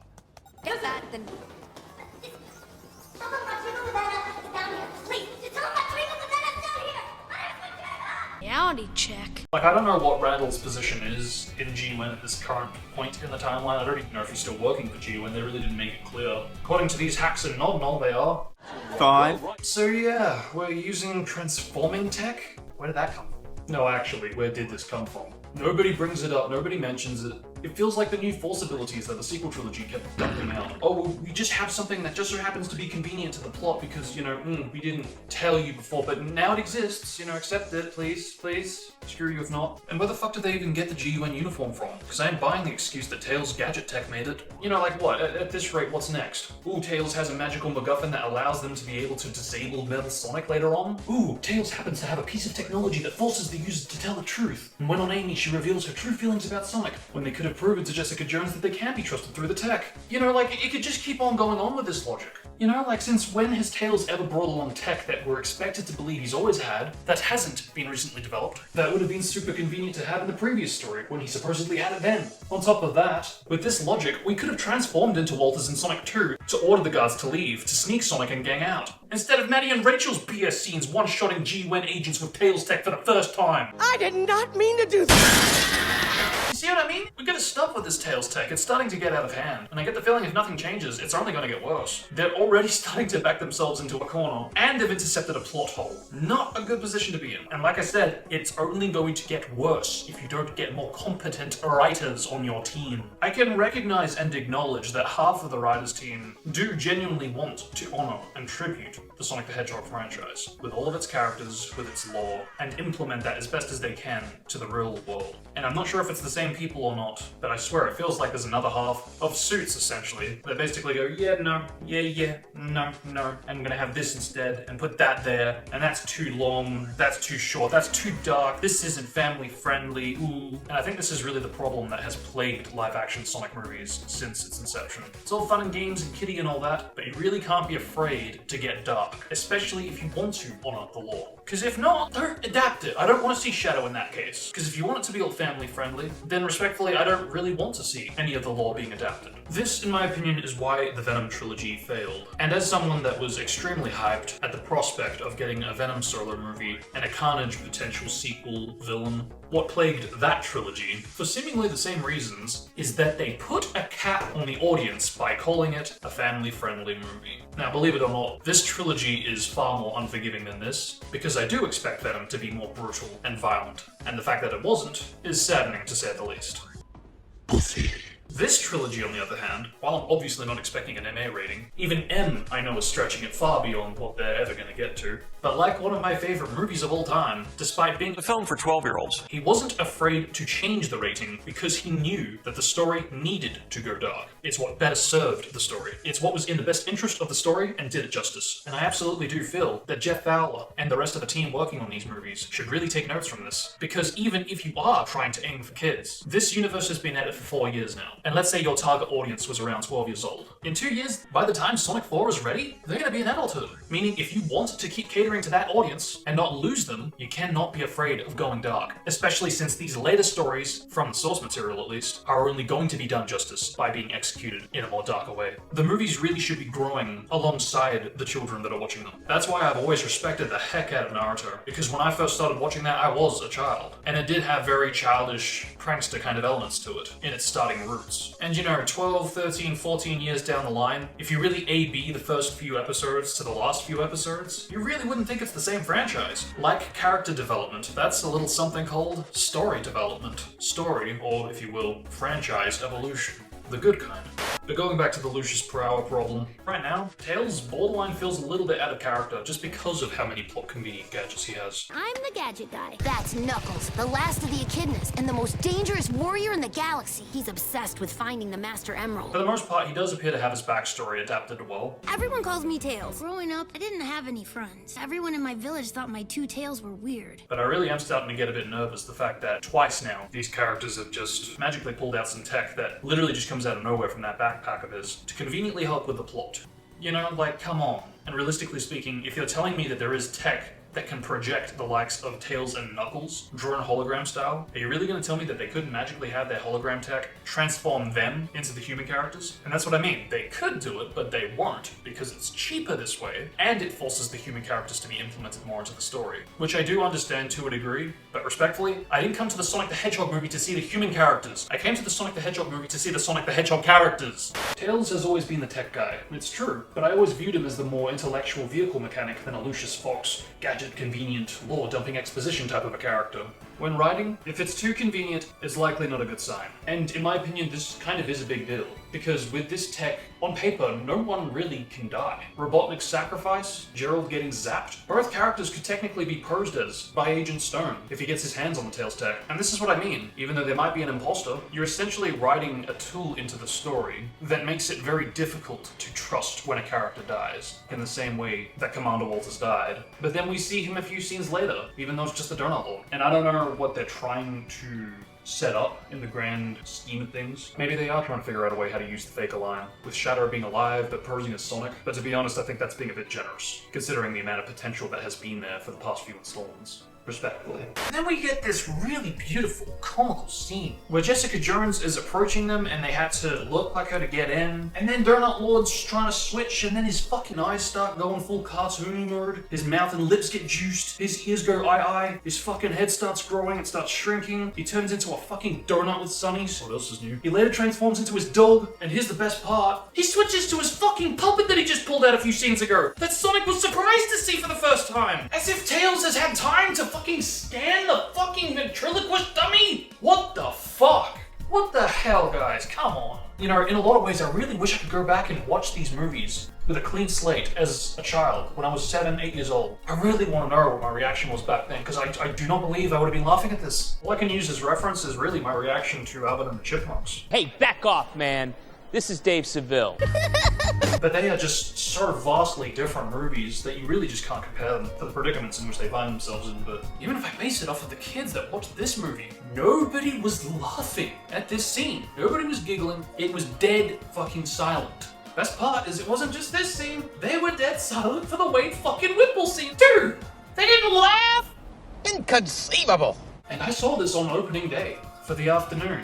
is that then? Tell them my Trickle the Banana is down here. Please, just tell them my Trickle the Banana is down here. Reality check. Like, I don't know what Randall's position is in G-Wen at this current point in the timeline. I don't even know if he's still working for G-Wen. They really didn't make it clear. According to these hacks and Nod, they are. 5. So yeah, we're using transforming tech? Where did that come from? No, actually, where did this come from? Nobody brings it up, nobody mentions it. It feels like the new Force abilities that the sequel trilogy kept dumping out. Oh, we just have something that just so happens to be convenient to the plot because, you know, we didn't tell you before, but now it exists, you know, accept it, please, please. Screw you if not. And where the fuck did they even get the GUN uniform from? Because I ain't buying the excuse that Tails' gadget tech made it. You know, like what? At this rate, what's next? Ooh, Tails has a magical MacGuffin that allows them to be able to disable Metal Sonic later on. Ooh, Tails happens to have a piece of technology that forces the user to tell the truth. And when on Amy, she reveals her true feelings about Sonic, when they could have proven to Jessica Jones that they can be trusted through the tech. You know, like, it could just keep on going on with this logic. You know, like, since when has Tails ever brought along tech that we're expected to believe he's always had, that hasn't been recently developed, that would have been super convenient to have in the previous story, when he supposedly had it then? On top of that, with this logic, we could have transformed into Walters in Sonic 2 to order the guards to leave, to sneak Sonic and gang out. Instead of Maddie and Rachel's BS scenes one-shotting G-Wen agents with Tails tech for the first time. I did not mean to do that! You see what I mean? We gotta stop with this Tails tech. It's starting to get out of hand. And I get the feeling if nothing changes, it's only gonna get worse. They're already starting to back themselves into a corner, and they've intercepted a plot hole. Not a good position to be in. And like I said, it's only going to get worse if you don't get more competent writers on your team. I can recognize and acknowledge that half of the writers team do genuinely want to honor and tribute the Sonic the Hedgehog franchise, with all of its characters, with its lore, and implement that as best as they can to the real world. And I'm not sure if it's the same same people or not, but I swear it feels like there's another half of Suits, essentially. They basically go, yeah, no, yeah, no, I'm gonna have this instead, and put that there, and that's too long, that's too short, that's too dark, this isn't family friendly, ooh. And I think this is really the problem that has plagued live-action Sonic movies since its inception. It's all fun and games and kiddie and all that, but you really can't be afraid to get dark, especially if you want to honor the lore. Because if not, don't adapt it. I don't want to see Shadow in that case. Because if you want it to be all family friendly, then respectfully, I don't really want to see any of the lore being adapted. This, in my opinion, is why the Venom trilogy failed. And as someone that was extremely hyped at the prospect of getting a Venom solo movie and a Carnage potential sequel villain, what plagued that trilogy, for seemingly the same reasons, is that they put a cap on the audience by calling it a family-friendly movie. Now, believe it or not, this trilogy is far more unforgiving than this, because I do expect Venom to be more brutal and violent, and the fact that it wasn't is saddening to say the least. Pussy. This trilogy, on the other hand, while I'm obviously not expecting an MA rating, even M I know is stretching it far beyond what they're ever going to get to. But like one of my favorite movies of all time, despite being a film for 12-year-olds, he wasn't afraid to change the rating because he knew that the story needed to go dark. It's what better served the story. It's what was in the best interest of the story and did it justice. And I absolutely do feel that Jeff Fowler and the rest of the team working on these movies should really take notes from this. Because even if you are trying to aim for kids, this universe has been at it for 4 years now. And let's say your target audience was around 12 years old. In 2 years, by the time Sonic 4 is ready, they're going to be in adulthood. Meaning if you want to keep catering to that audience and not lose them, you cannot be afraid of going dark. Especially since these later stories, from the source material at least, are only going to be done justice by being executed in a more darker way. The movies really should be growing alongside the children that are watching them. That's why I've always respected the heck out of Naruto, because when I first started watching that, I was a child. And it did have very childish, prankster kind of elements to it in its starting roots. And you know, 12, 13, 14 years down the line, if you really A-B the first few episodes to the last few episodes, you really wouldn't think it's the same franchise. Like character development, that's a little something called story development. Story, or if you will, franchise evolution. The good kind. But going back to the Lucius per hour problem, right now, Tails borderline feels a little bit out of character just because of how many plot-convenient gadgets he has. I'm the gadget guy. That's Knuckles, the last of the Echidnas, and the most dangerous warrior in the galaxy. He's obsessed with finding the Master Emerald. For the most part, he does appear to have his backstory adapted well. Everyone calls me Tails. Growing up, I didn't have any friends. Everyone in my village thought my two tails were weird. But I really am starting to get a bit nervous the fact that twice now, these characters have just magically pulled out some tech that literally just comes out of nowhere from that backpack of his to conveniently help with the plot. You know, like, come on. And realistically speaking, if you're telling me that there is tech that can project the likes of Tails and Knuckles, drawn hologram style, are you really going to tell me that they couldn't magically have their hologram tech transform them into the human characters? And that's what I mean. They could do it, but they won't, because it's cheaper this way, and it forces the human characters to be implemented more into the story. Which I do understand to a degree, but respectfully, I didn't come to the Sonic the Hedgehog movie to see the human characters. I came to the Sonic the Hedgehog movie to see the Sonic the Hedgehog characters. Tails has always been the tech guy. It's true, but I always viewed him as the more intellectual vehicle mechanic than a Lucius Fox, gadget convenient, lore-dumping exposition type of a character. When writing, if it's too convenient, it's likely not a good sign. And in my opinion, this kind of is a big deal. Because with this tech, on paper, no one really can die. Robotnik's sacrifice, Gerald getting zapped, both characters could technically be posed as by Agent Stone if he gets his hands on the Tails tech. And this is what I mean. Even though there might be an imposter, you're essentially writing a tool into the story that makes it very difficult to trust when a character dies, in the same way that Commander Walters died. But then we see him a few scenes later, even though it's just a donut hole. And I don't know what they're trying to set up in the grand scheme of things. Maybe they are trying to figure out a way how to use the fake Align, with Shadow being alive but posing as Sonic. But to be honest, I think that's being a bit generous, considering the amount of potential that has been there for the past few installments. Respectfully. And then we get this really beautiful, comical scene where Jessica Jones is approaching them and they had to look like her to get in. And then Donut Lord's trying to switch and then his fucking eyes start going full cartoony mode. His mouth and lips get juiced. His ears go eye-eye. His fucking head starts growing and starts shrinking. He turns into a fucking donut with sunnies. What else is new? He later transforms into his dog. And here's the best part. He switches to his fucking puppet that he just pulled out a few scenes ago. That Sonic was surprised to see for the first time. As if Tails has had time to fucking scan the fucking ventriloquist dummy? What the fuck? What the hell, guys? Come on. You know, in a lot of ways, I really wish I could go back and watch these movies with a clean slate as a child, when I was 7, 8 years old. I really want to know what my reaction was back then, because I do not believe I would have been laughing at this. All I can use as reference is really my reaction to Alvin and the Chipmunks. Hey, back off, man. This is Dave Seville. But they are just so vastly different movies that you really just can't compare them to the predicaments in which they find themselves in. But even if I base it off of the kids that watched this movie, nobody was laughing at this scene. Nobody was giggling. It was dead fucking silent. Best part is it wasn't just this scene. They were dead silent for the Wade fucking Whipple scene too. They didn't laugh. Inconceivable. And I saw this on opening day for the afternoon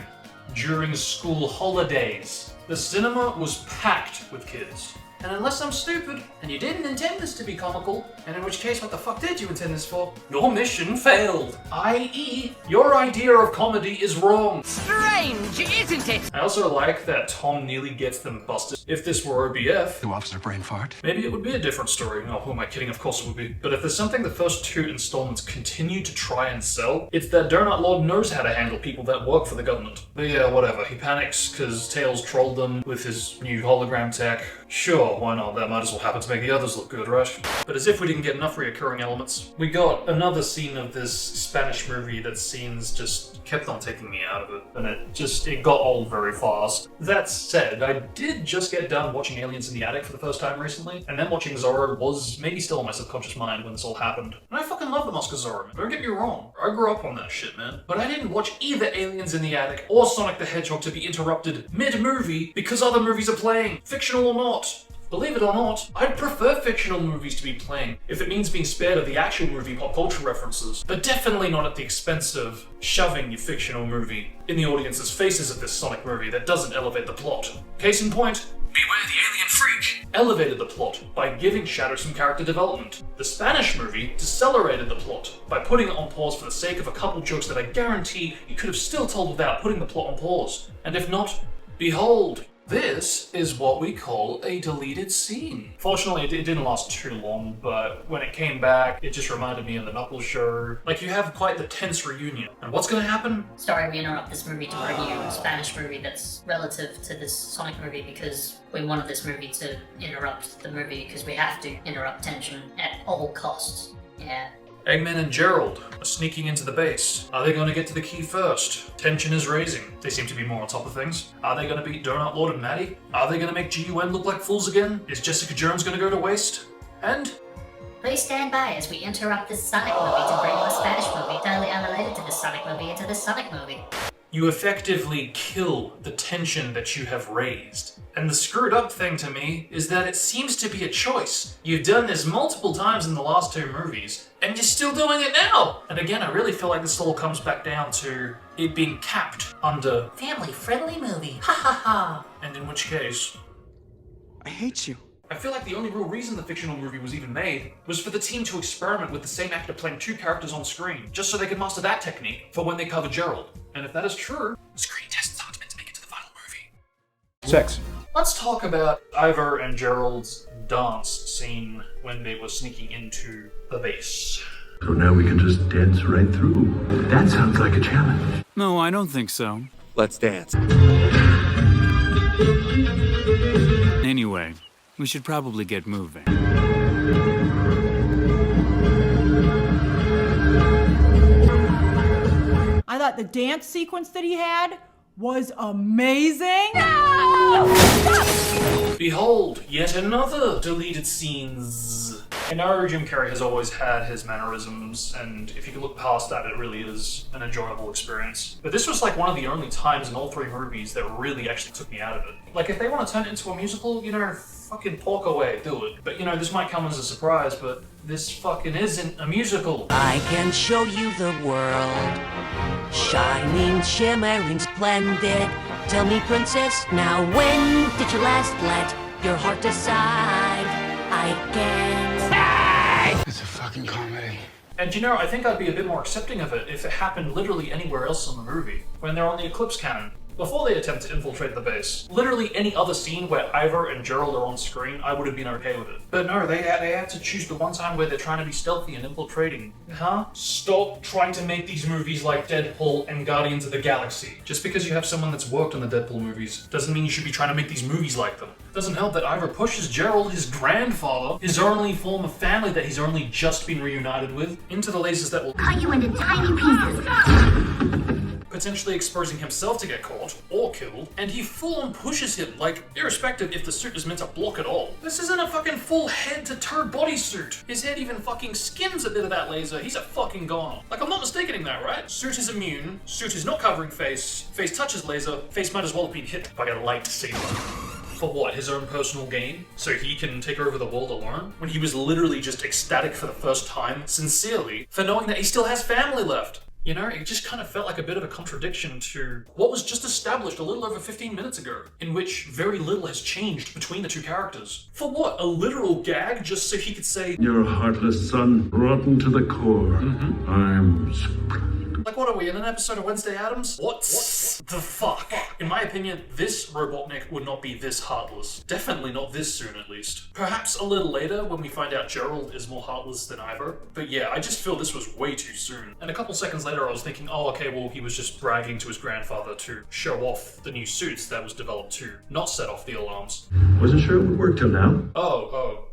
during school holidays. The cinema was packed with kids. And unless I'm stupid, and you didn't intend this to be comical, and in which case, what the fuck did you intend this for? Your mission failed. I.e., your idea of comedy is wrong. Strange, isn't it? I also like that Tom nearly gets them busted. If this were OBF, Do officer brain fart? maybe it would be a different story. Oh, who am I kidding? Of course it would be. But if there's something the first 2 installments continue to try and sell, it's that Donut Lord knows how to handle people that work for the government. But yeah, whatever. He panics because Tails trolled them with his new hologram tech. Sure, why not? That might as well happen to make the others look good, right? But as if we didn't get enough reoccurring elements, we got another scene of this Spanish movie that scenes just kept on taking me out of it. And it got old very fast. That said, I did just get done watching Aliens in the Attic for the first time recently, and then watching Zorro was maybe still in my subconscious mind when this all happened. And I fucking love the Oscar Zorro, man. Don't get me wrong. I grew up on that shit, man. But I didn't watch either Aliens in the Attic or Sonic the Hedgehog to be interrupted mid-movie because other movies are playing, fictional or not. Believe it or not, I'd prefer fictional movies to be playing if it means being spared of the actual movie pop culture references, but definitely not at the expense of shoving your fictional movie in the audience's faces of this Sonic movie that doesn't elevate the plot. Case in point, Beware the Alien Freak elevated the plot by giving Shadow some character development. The Spanish movie decelerated the plot by putting it on pause for the sake of a couple jokes that I guarantee you could have still told without putting the plot on pause. And if not, behold, this is what we call a deleted scene. Fortunately, it didn't last too long, but when it came back, it just reminded me of the Knuckles show. Like, you have quite the tense reunion. And what's gonna happen? Sorry, we interrupt this movie to bring you a Spanish movie that's relative to this Sonic movie because we wanted this movie to interrupt the movie because we have to interrupt tension at all costs. Yeah. Eggman and Gerald are sneaking into the base. Are they going to get to the key first? Tension is raising. They seem to be more on top of things. Are they going to beat Donut Lord and Maddie? Are they going to make GUN look like fools again? Is Jessica Jones going to go to waste? And Please stand by as we interrupt this Sonic movie to bring you a Spanish movie totally unrelated to this Sonic movie into this Sonic movie. you effectively kill the tension that you have raised. And the screwed up thing to me is that it seems to be a choice. You've done this multiple times in the last two movies, and you're still doing it now! And again, I really feel like this all comes back down to it being capped under family-friendly movie, ha ha ha! And in which case, I hate you. I feel like the only real reason the fictional movie was even made was for the team to experiment with the same actor playing two characters on screen, just so they could master that technique for when they cover Gerald. And if that is true, the screen tests aren't meant to make it to the final movie. Sex. Let's talk about Ivor and Gerald's dance scene when they were sneaking into the base. So now we can just dance right through. That sounds like a challenge. No, I don't think so. Let's dance. Anyway, we should probably get moving. I thought the dance sequence that he had was amazing. Behold, yet another deleted scenes. I know Jim Carrey has always had his mannerisms, and if you can look past that, it really is an enjoyable experience. But this was like one of the only times in all three movies that really actually took me out of it. Like, if they want to turn it into a musical, you know, fucking pork away, do it. But, you know, this might come as a surprise, but this fucking isn't a musical. I can show you the world, shining, shimmering, splendid. Tell me, princess, now when did you last let your heart decide? I can. It's a fucking comedy. And you know, I think I'd be a bit more accepting of it if it happened literally anywhere else in the movie. When they're on the Eclipse Cannon, before they attempt to infiltrate the base. Literally any other scene where Ivor and Gerald are on screen, I would have been okay with it. But no, they had to choose the one time where they're trying to be stealthy and infiltrating. Huh? Stop trying to make these movies like Deadpool and Guardians of the Galaxy. Just because you have someone that's worked on the Deadpool movies doesn't mean you should be trying to make these movies like them. Doesn't help that Ivor pushes Gerald, his grandfather, his only form of family that he's only just been reunited with, into the lasers that will Cut you into tiny pieces. potentially exposing himself to get caught or killed, and he full-on pushes him, like, irrespective if the suit is meant to block at all. This isn't a fucking full head-to-toe bodysuit. His head even fucking skims a bit of that laser. He's a fucking goner. Like, I'm not mistaken in that, right? Suit is immune, suit is not covering face, face touches laser, face might as well have been hit by a lightsaber. For what, his own personal gain? So he can take over the world alone? When he was literally just ecstatic for the first time, sincerely, for knowing that he still has family left. You know, it just kind of felt like a bit of a contradiction to what was just established a little over 15 minutes ago, in which very little has changed between the two characters. For what, a literal gag just so he could say, "You're a heartless son, rotten to the core. I'm like, what are we, in an episode of Wednesday Addams? What the fuck? In my opinion, this Robotnik would not be this heartless. Definitely not this soon, at least. Perhaps a little later, when we find out Gerald is more heartless than Ivor. But yeah, I just feel this was way too soon. And a couple seconds later, I was thinking, oh, okay, well, he was just bragging to his grandfather to show off the new suits that was developed to not set off the alarms. Wasn't sure it would work till now. Oh,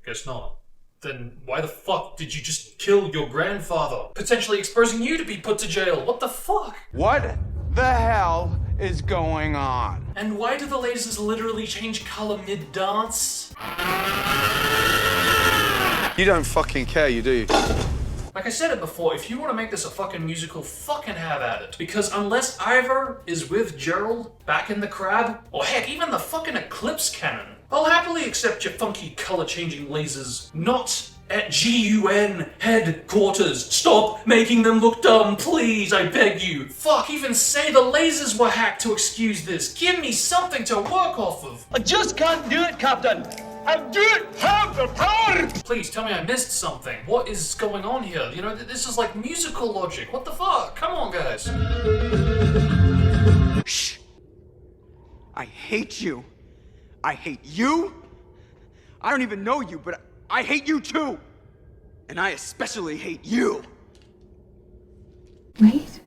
guess not. Then why the fuck did you just kill your grandfather? Potentially exposing you to be put to jail. What the fuck? What the hell is going on? And why do the lasers literally change color mid-dance? You don't fucking care, you do. Like I said it before, if you want to make this a fucking musical, fucking have at it. Because unless Ivor is with Gerald back in the crab, or heck, even the fucking Eclipse cannon, I'll happily accept your funky color-changing lasers. Not at GUN headquarters. Stop making them look dumb, please, I beg you. Fuck, even say the lasers were hacked to excuse this. Give me something to work off of. I just can't do it, Captain. I don't have the power! Please tell me I missed something. What is going on here? You know, this is like musical logic. What the fuck? Come on, guys. Shh. I hate you. I hate you. I don't even know you, but I hate you too. And I especially hate you. Wait.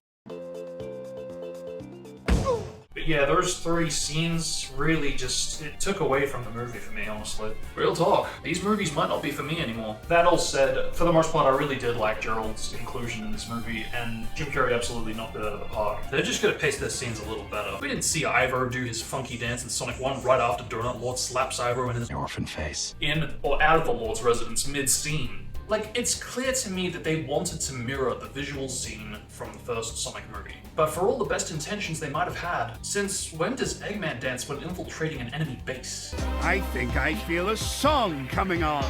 But yeah, those three scenes really just, it took away from the movie for me, honestly. Real talk, these movies might not be for me anymore. That all said, for the most part, I really did like Gerald's inclusion in this movie, and Jim Carrey absolutely knocked it out of the park. They're just gonna pace their scenes a little better. We didn't see Ivor do his funky dance in Sonic 1 right after Donut Lord slaps Ivor in his orphan face. In or out of the Lord's residence mid-scene. Like, it's clear to me that they wanted to mirror the visual scene from the first Sonic movie. But for all the best intentions they might have had, since when does Eggman dance when infiltrating an enemy base? I think I feel a song coming on.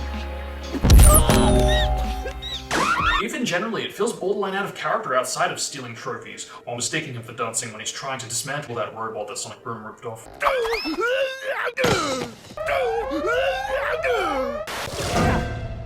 Even generally, it feels borderline out of character outside of stealing trophies, while mistaking him for dancing when he's trying to dismantle that robot that Sonic Boom ripped off.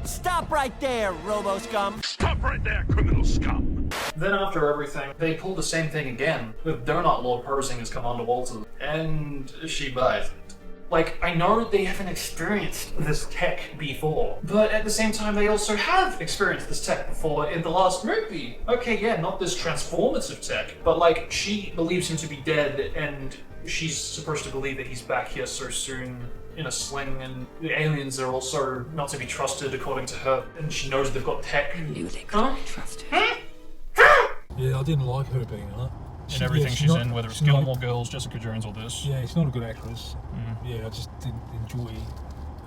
Stop right there, Robo-Scum! Stop right there, criminal scum! Then after everything, they pulled the same thing again, with Donut Lord posing as Commander Walter, and she buys it. Like, I know they haven't experienced this tech before, but at the same time they also have experienced this tech before in the last movie. Okay, yeah, not this transformative tech, but like, she believes him to be dead, and she's supposed to believe that he's back here so soon in a sling, and the aliens are also not to be trusted according to her, and she knows they've got tech. I knew they couldn't be trusted. Yeah, I didn't like her being her. And everything she's in, whether it's Gilmore Girls, Jessica Jones, or this. Yeah, she's not a good actress. Yeah, I just didn't enjoy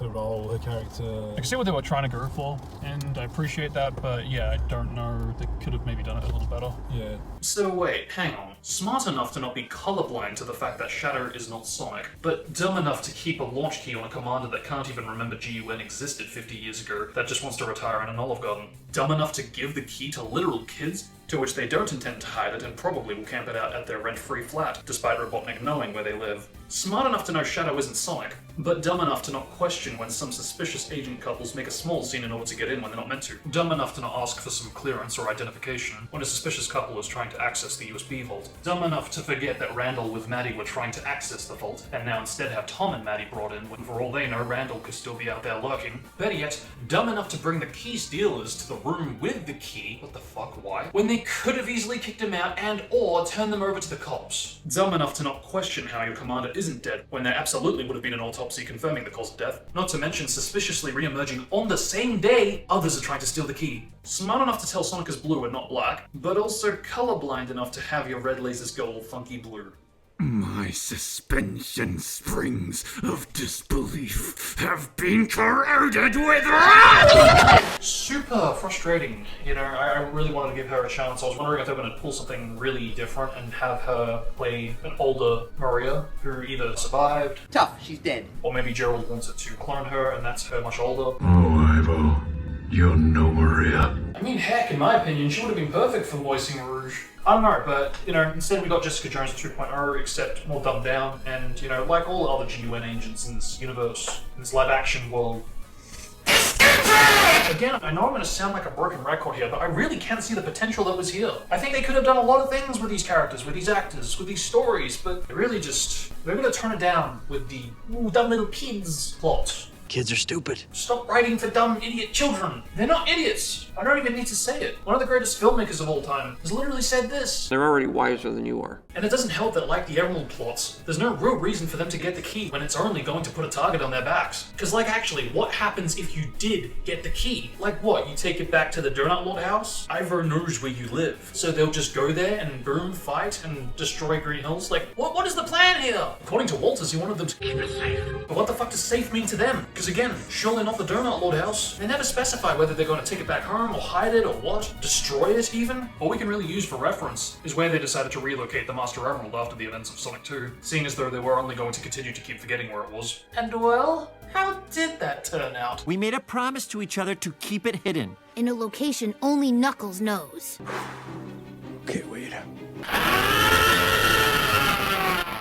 her role, her character. I can see what they were trying to go for, and I appreciate that, but yeah, I don't know. They could have maybe done it a little better. Yeah. So wait, hang on. Smart enough to not be colorblind to the fact that Shadow is not Sonic, but dumb enough to keep a launch key on a commander that can't even remember GUN existed 50 years ago, that just wants to retire in an Olive Garden. Dumb enough to give the key to literal kids, to which they don't intend to hide it and probably will camp it out at their rent-free flat, despite Robotnik knowing where they live. Smart enough to know Shadow isn't Sonic, but dumb enough to not question when some suspicious agent couples make a small scene in order to get in when they're not meant to. Dumb enough to not ask for some clearance or identification when a suspicious couple is trying to access the USB vault. dumb enough to forget that Randall with Maddie were trying to access the vault, and now instead have Tom and Maddie brought in when for all they know Randall could still be out there lurking. Better yet, dumb enough to bring the key stealers to the room with the key, what the fuck, why? When they could have easily kicked him out and or turned them over to the cops. Dumb enough to not question how your commander isn't dead, when there absolutely would have been an autopsy confirming the cause of death. Not to mention suspiciously re-emerging on the same day others are trying to steal the key. Smart enough to tell Sonic is blue and not black, but also colorblind enough to have your red lasers go all funky blue. My suspension springs of disbelief have been corroded with wrath! Super frustrating. You know, I really wanted to give her a chance. I was wondering if they were going to pull something really different and have her play an older Maria who either survived. Tough, she's dead. Or maybe Gerald wanted to clone her and that's her much older. Oh, Ivo, you're no Maria. I mean, heck, in my opinion, she would have been perfect for voicing Rouge. I don't know, but, you know, instead we got Jessica Jones 2.0, except more dumbed down, and, you know, like all other GUN agents in this universe, in this live-action world. Again, I know I'm going to sound like a broken record here, but I really can't see the potential that was here. I think they could have done a lot of things with these characters, with these actors, with these stories, but they really just... they're going to turn it down with the dumb little kids plot. Kids are stupid. Stop writing for dumb idiot children. They're not idiots. I don't even need to say it. One of the greatest filmmakers of all time has literally said this. They're already wiser than you are. And it doesn't help that, like the Emerald plots, there's no real reason for them to get the key when it's only going to put a target on their backs. Because, like, actually, what happens if you did get the key? Like what, you take it back to the Donut Lord house? Ivo knows where you live. So they'll just go there and boom, fight and destroy Green Hills? Like, what is the plan here? According to Walters, he wanted them to keep it safe. But what the fuck does safe mean to them? Because again, surely not the Donut Lord house. They never specify whether they're going to take it back home or hide it or what, destroy it even. All we can really use for reference is where they decided to relocate the Master Emerald after the events of Sonic 2, seeing as though they were only going to continue to keep forgetting where it was. And well, how did that turn out? We made a promise to each other to keep it hidden. In a location only Knuckles knows. Okay, wait.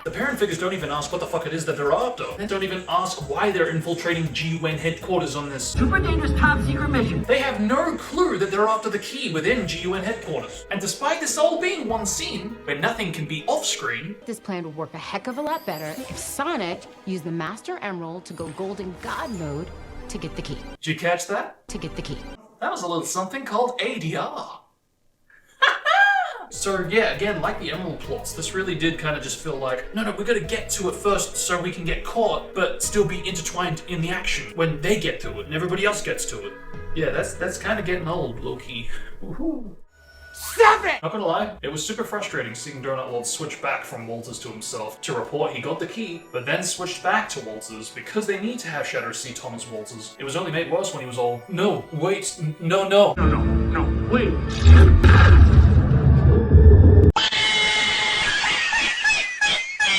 The parent figures don't even ask what the fuck it is that they're after. They don't even ask why they're infiltrating GUN headquarters on this super dangerous top secret mission. They have no clue that they're after the key within GUN headquarters. And despite this all being one scene, where nothing can be off-screen, This plan would work a heck of a lot better if Sonic used the Master Emerald to go Golden God mode to get the key. Did you catch that? To get the key. That was a little something called ADR. So yeah, again, like the Emerald plots, this really did kind of just feel like, no, we gotta get to it first so we can get caught, but still be intertwined in the action when they get to it and everybody else gets to it. Yeah, that's kind of getting old, low-key. Woohoo. Stop it! Not gonna lie, it was super frustrating seeing Donut Lord switch back from Walters to himself to report he got the key, but then switched back to Walters because they need to have Shadow see Tom as Walters. It was only made worse when he was all, no, wait, no. No, wait.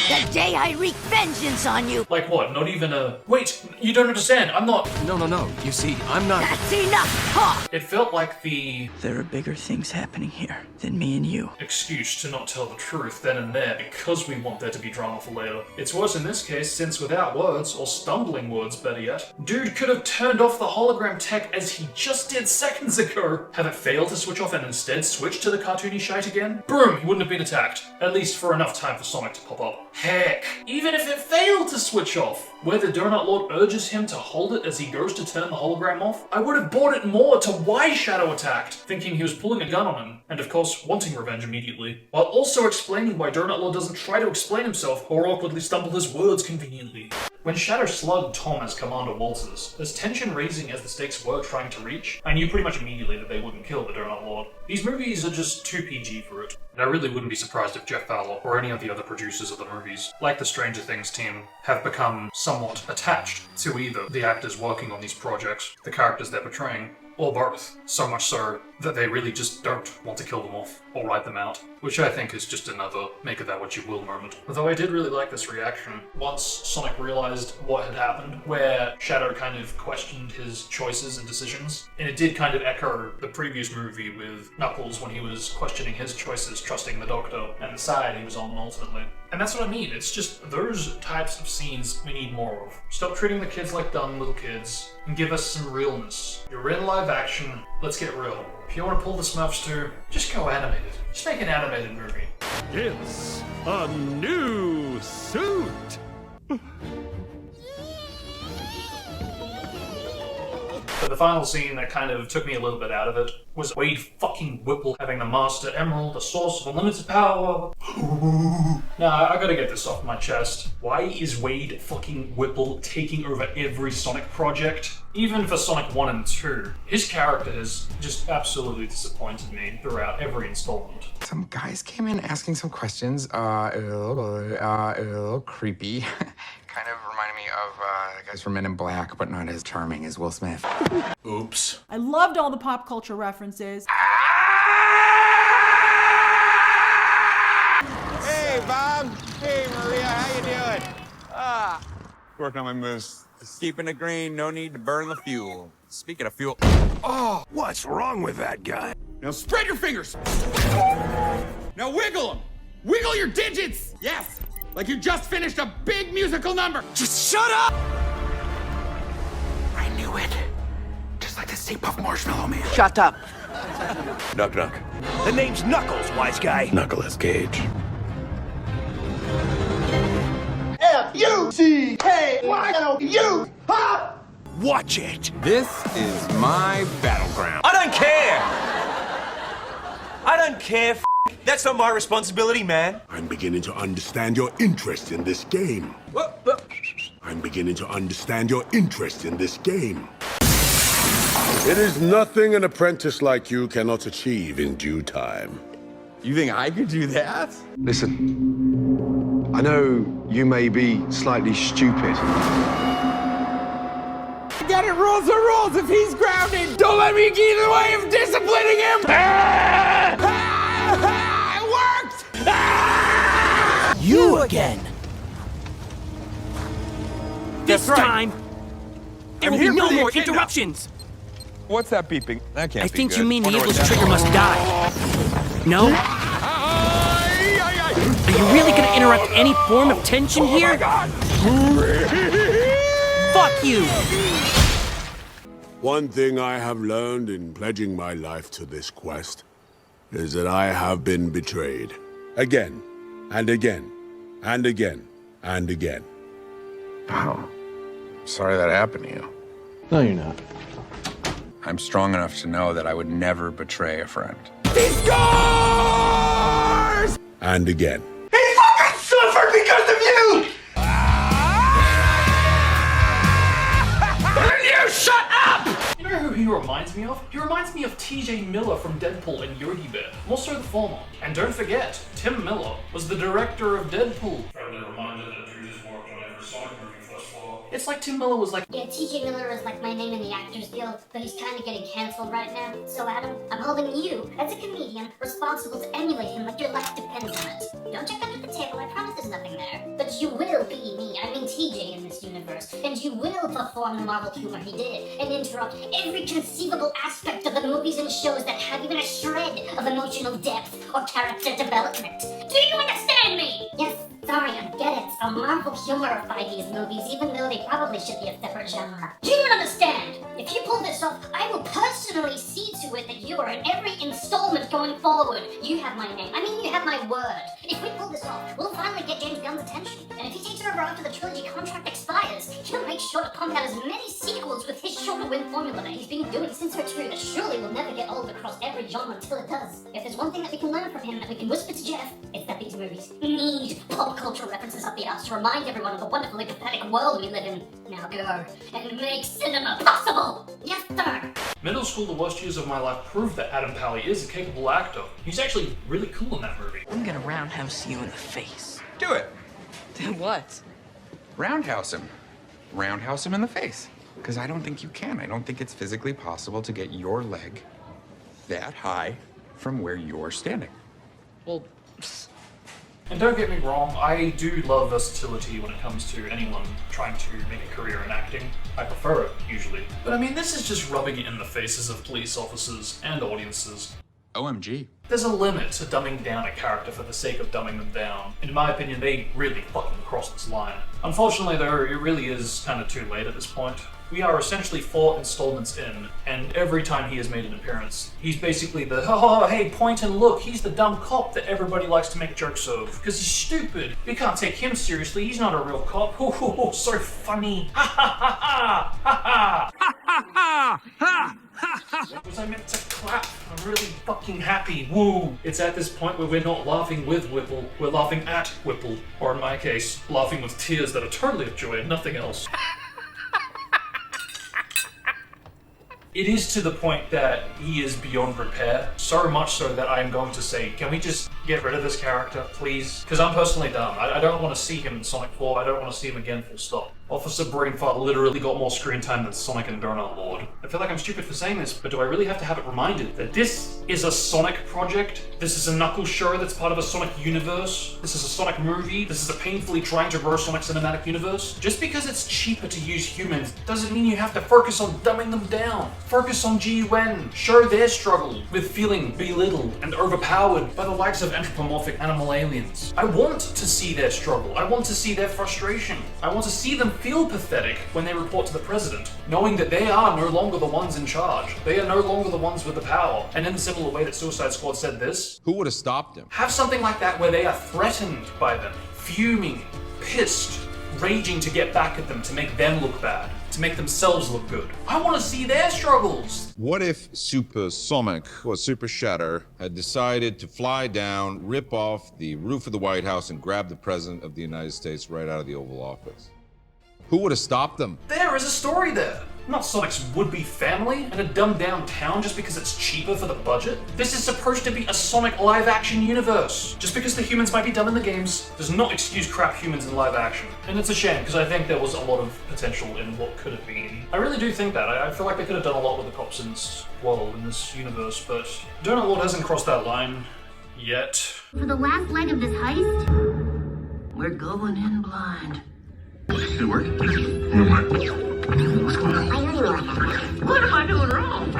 The day I wreak vengeance on you! Like what? Not even a... Wait, you don't understand, I'm not... No. You see, I'm not... That's enough talk! It felt like the... There are bigger things happening here than me and you. Excuse to not tell the truth then and there because we want there to be drama for later. It's worse in this case since without words, or stumbling words better yet, dude could have turned off the hologram tech as he just did seconds ago. Have it failed to switch off and instead switch to the cartoony shite again? Boom, he wouldn't have been attacked. At least for enough time for Sonic to pop up. Heck, even if it failed to switch off, where the Donut Lord urges him to hold it as he goes to turn the hologram off, I would have bought it more to why Shadow attacked, thinking he was pulling a gun on him, and of course wanting revenge immediately, while also explaining why Donut Lord doesn't try to explain himself or awkwardly stumble his words conveniently. When Shadow slugged Tom as Commander Walters, as tension raising as the stakes were trying to reach, I knew pretty much immediately that they wouldn't kill the Donut Lord. These movies are just too PG for it, and I really wouldn't be surprised if Jeff Fowler or any of the other producers of the movies, like the Stranger Things team, have become somewhat attached to either the actors working on these projects, the characters they're portraying, or both, so much so that they really just don't want to kill them off or write them out, which I think is just another make of that what you will moment. Although I did really like this reaction once Sonic realized what had happened, where Shadow kind of questioned his choices and decisions, and it did kind of echo the previous movie with Knuckles when he was questioning his choices, trusting the Doctor and the side he was on ultimately. And that's what I mean. It's just those types of scenes we need more of. Stop treating the kids like dumb little kids and give us some realness. You're in live action, let's get real. If you want to pull the Smurfs too, just go animated. Just make an animated movie. It's a new suit. But the final scene that kind of took me a little bit out of it was Wade fucking Whipple having the Master Emerald, the source of unlimited power. Now, I gotta get this off my chest. Why is Wade fucking Whipple taking over every Sonic project? Even for Sonic 1 and 2, his character has just absolutely disappointed me throughout every installment. Some guys came in asking some questions, a little creepy. Kind of reminded me of the guys from Men in Black, but not as charming as Will Smith. Oops. I loved all the pop culture references. Hey, Bob. Hey, Maria. How you doing? Working on my moves. Just keeping it green. No need to burn the fuel. Speaking of fuel. Oh, what's wrong with that guy? Now spread your fingers. Now wiggle them. Wiggle your digits. Yes. Like you just finished a big musical number. Just shut up. I knew it. Just like the Stay Puft Marshmallow Man. Shut up. Knock, knock. The name's Knuckles, wise guy. Knuckles Cage. F-U-C-K-Y-L-U! Ha! Watch it. This is my battleground. I don't care. I don't care. That's not my responsibility, man. I'm beginning to understand your interest in this game. I'm beginning to understand your interest in this game. It is nothing an apprentice like you cannot achieve in due time. You think I could do that? Listen, I know you may be slightly stupid. I got it, rules are rules. If he's grounded, don't let me get in the way of disciplining him. It worked! You again. This That's right. time, there will be no more interruptions. What's that beeping? That can't I be think good. you mean the Wonder what evil's that trigger is. must die. No? Are you really gonna interrupt any form of tension here? Oh my God. Fuck you! One thing I have learned in pledging my life to this quest is that I have been betrayed. Again, and again, and again, and again. Wow. Sorry that happened to you. No, you're not. I'm strong enough to know that I would never betray a friend. He scores! And again. He fucking suffered because of you! You shut up! You know who he reminds me of? He reminds me of TJ Miller from Deadpool and Yogi Bear. More so the former. And don't forget, Tim Miller was the director of Deadpool. Probably reminded that Drew just worked on every Sonic movie thus far. It's like Tim Miller was like, Yeah, TJ Miller is like my name in the Actors Guild, but he's kind of getting canceled right now. So Adam, I'm holding you, as a comedian, responsible to emulate him like your life depends on it. Don't check under the table, I promise there's nothing there. But you will be me, I mean TJ in this universe, and you will perform the Marvel humor he did, and interrupt every conceivable aspect of the movies and shows that have even a shred of emotional depth or character development. Do you understand me? Yes, sorry, I get it. A Marvel humorify these movies, even though they probably should be a separate genre. Do you understand? If you pull this off, I will personally see to it that you are in every installment going forward. You have my name. I mean, you have my word. If we pull this off, we'll finally get James Gunn's attention. And if he takes over after the trilogy contract expires, he'll make sure to pump out as many sequels with his shorter win formula that he's been doing since Retro that surely will never get old across every genre until it does. If there's one thing that we can learn from him that we can whisper to Jeff, it's that these movies need pop culture references up the ass to remind everyone of the wonderfully pathetic world we live in. Now go and make cinema possible! Yes, sir! middle school, the worst years of my life proved that Adam Pally is a capable actor. He's actually really cool in that movie. I'm gonna roundhouse you in the face. Do it. Do what? Roundhouse him. Roundhouse him in the face. Because I don't think you can. I don't think it's physically possible to get your leg that high from where you're standing. Well, and don't get me wrong, I do love versatility when it comes to anyone trying to make a career in acting. I prefer it, usually. But I mean, this is just rubbing it in the faces of police officers and audiences. OMG. There's a limit to dumbing down a character for the sake of dumbing them down. In my opinion, they really fucking crossed this line. Unfortunately though, it really is kind of too late at this point. We are essentially 4 installments in, and every time he has made an appearance, he's basically the, oh, hey, point and look, he's the dumb cop that everybody likes to make jokes of, because he's stupid. We can't take him seriously, he's not a real cop. Oh, so funny. Ha ha ha ha ha ha ha ha. Was I meant to clap? I'm really fucking happy. Woo! It's at this point where we're not laughing with Whipple, we're laughing at Whipple. Or in my case, laughing with tears that are totally of joy and nothing else. It is to the point that he is beyond repair, so much so that I am going to say, can we just get rid of this character, please? Because I'm personally done. I don't want to see him in Sonic 4, I don't want to see him again, full stop. Officer Brainfart literally got more screen time than Sonic and Donut Lord. I feel like I'm stupid for saying this, but do I really have to have it reminded that this is a Sonic project? This is a Knuckles show that's part of a Sonic universe? This is a Sonic movie? This is a painfully trying to grow Sonic cinematic universe? Just because it's cheaper to use humans doesn't mean you have to focus on dumbing them down. Focus on G-Wen. Show their struggle with feeling belittled and overpowered by the likes of anthropomorphic animal aliens. I want to see their struggle. I want to see their frustration. I want to see them feel pathetic when they report to the president, knowing that they are no longer the ones in charge. They are no longer the ones with the power. And in the similar way that Suicide Squad said this, who would have stopped him? Have something like that where they are threatened by them, fuming, pissed, raging to get back at them, to make them look bad, to make themselves look good. I want to see their struggles. What if Super Sonic or Super Shatter had decided to fly down, rip off the roof of the White House and grab the President of the United States right out of the Oval Office? Who would have stopped them? There is a story there. Not Sonic's would-be family and a dumbed-down town just because it's cheaper for the budget. This is supposed to be a Sonic live-action universe. Just because the humans might be dumb in the games does not excuse crap humans in live action. And it's a shame, because I think there was a lot of potential in what could have been. I really do think that. I feel like they could have done a lot with the cops in this world, in this universe, but Donut Lord hasn't crossed that line yet. For the last leg of this heist, we're going in blind. Did it work? What's going on? What am I doing wrong?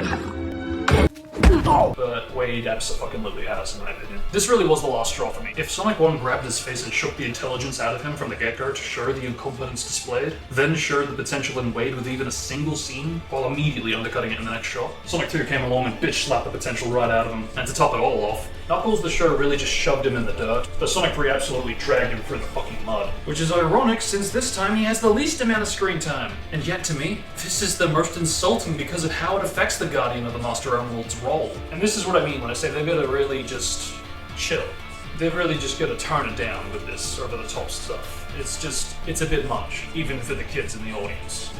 But Wade absolutely has, in my opinion. This really was the last straw for me. If Sonic 1 grabbed his face and shook the intelligence out of him from the get-go to show the incompetence displayed, then showed the potential in Wade with even a single scene, while immediately undercutting it in the next shot, Sonic 2 came along and bitch-slapped the potential right out of him. And to top it all off, Knuckles the show really just shoved him in the dirt, but Sonic 3 absolutely dragged him through the fucking mud. Which is ironic, since this time he has the least amount of screen time. And yet, to me, this is the most insulting because of how it affects the Guardian of the Master Emerald's role. And this is what I mean when I say they've got to really just chill. They've really just got to tone it down with this over-the-top stuff. It's a bit much, even for the kids in the audience.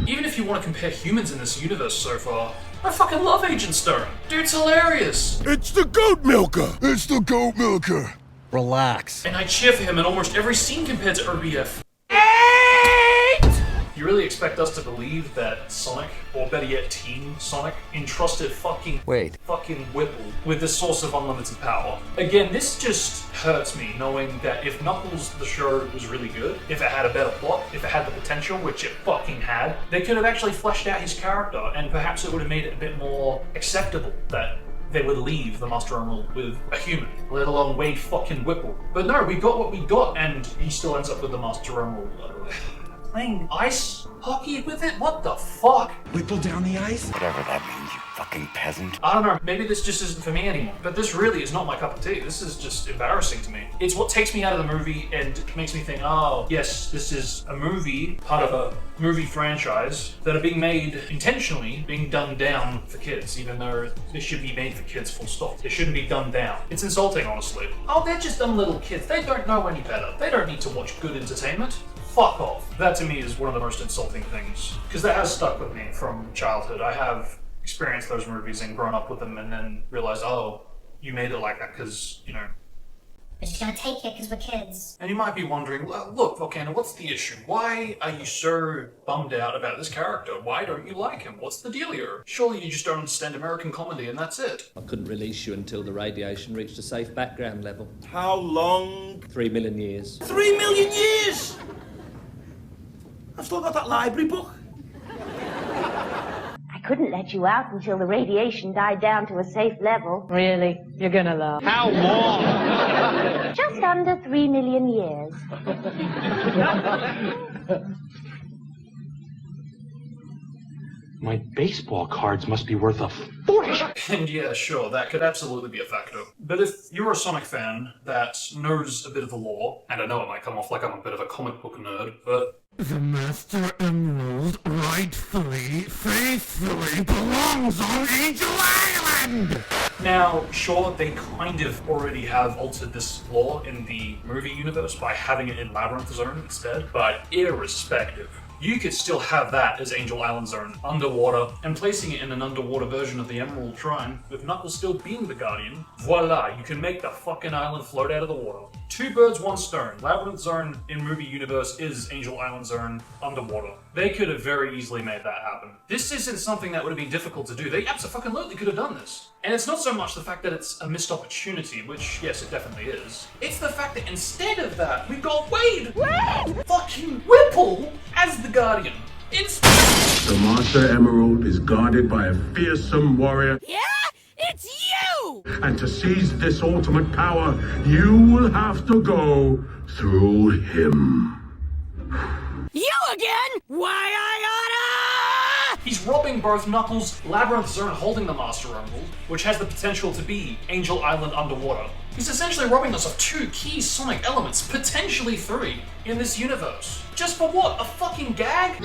Even if you want to compare humans in this universe so far, I fucking love Agent Stone. Dude's hilarious. It's the goat milker. It's the goat milker. Relax. And I cheer for him in almost every scene compared to OBF. You really expect us to believe that Sonic, or better yet Team Sonic, entrusted fucking Whipple with this source of unlimited power? Again, this just hurts me knowing that if Knuckles the show was really good, if it had a better plot, if it had the potential, which it fucking had, they could have actually fleshed out his character, and perhaps it would have made it a bit more acceptable that they would leave the Master Emerald with a human, let alone Wade fucking Whipple. But no, we got what we got, and he still ends up with the Master Emerald. Playing ice hockey with it? What the fuck? Whipple down the ice? Whatever that means, you fucking peasant. I don't know, maybe this just isn't for me anymore. But this really is not my cup of tea. This is just embarrassing to me. It's what takes me out of the movie and makes me think, oh, yes, this is a movie, part of a movie franchise that are being made intentionally, being dumbed down for kids, even though they should be made for kids, full stop. They shouldn't be dumbed down. It's insulting, honestly. Oh, they're just dumb little kids. They don't know any better. They don't need to watch good entertainment. Fuck off. That to me is one of the most insulting things. Because that has stuck with me from childhood. I have experienced those movies and grown up with them and then realized, oh, you made it like that because, you know. We're just gonna take it because we're kids. And you might be wondering, well, look, Volcano, what's the issue? Why are you so bummed out about this character? Why don't you like him? What's the dealio? Surely you just don't understand American comedy and that's it. I couldn't release you until the radiation reached a safe background level. How long? 3 million years. 3 million years? I've still got that library book. I couldn't let you out until the radiation died down to a safe level. Really? You're gonna laugh. How long? Just under 3 million years. My baseball cards must be worth a fortune. And yeah, sure, that could absolutely be a factor. But if you're a Sonic fan that knows a bit of the lore, and I know it might come off like I'm a bit of a comic book nerd, but The Master Emerald rightfully, faithfully belongs on Angel Island! now, sure, they kind of already have altered this lore in the movie universe by having it in Labyrinth Zone instead, but irrespective, you could still have that as Angel Island Zone underwater, and placing it in an underwater version of the Emerald Shrine, with Knuckles still being the Guardian. Voila, you can make the fucking island float out of the water. 2 birds, 1 stone. Labyrinth Zone in movie universe is Angel Island Zone underwater. They could have very easily made that happen. This isn't something that would have been difficult to do. They absolutely could have done this. And it's not so much the fact that it's a missed opportunity, which, yes, it definitely is. It's the fact that instead of that, we've got Wade! Fucking Whipple as the Guardian. The Master Emerald is guarded by a fearsome warrior. Yeah? It's you! And to seize this ultimate power, you will have to go through him. You again? Why I oughta! He's robbing both Knuckles' Labyrinth Zone holding the Master Emerald, which has the potential to be Angel Island underwater. He's essentially robbing us of 2 key Sonic elements, potentially 3, in this universe. Just for what? A fucking gag?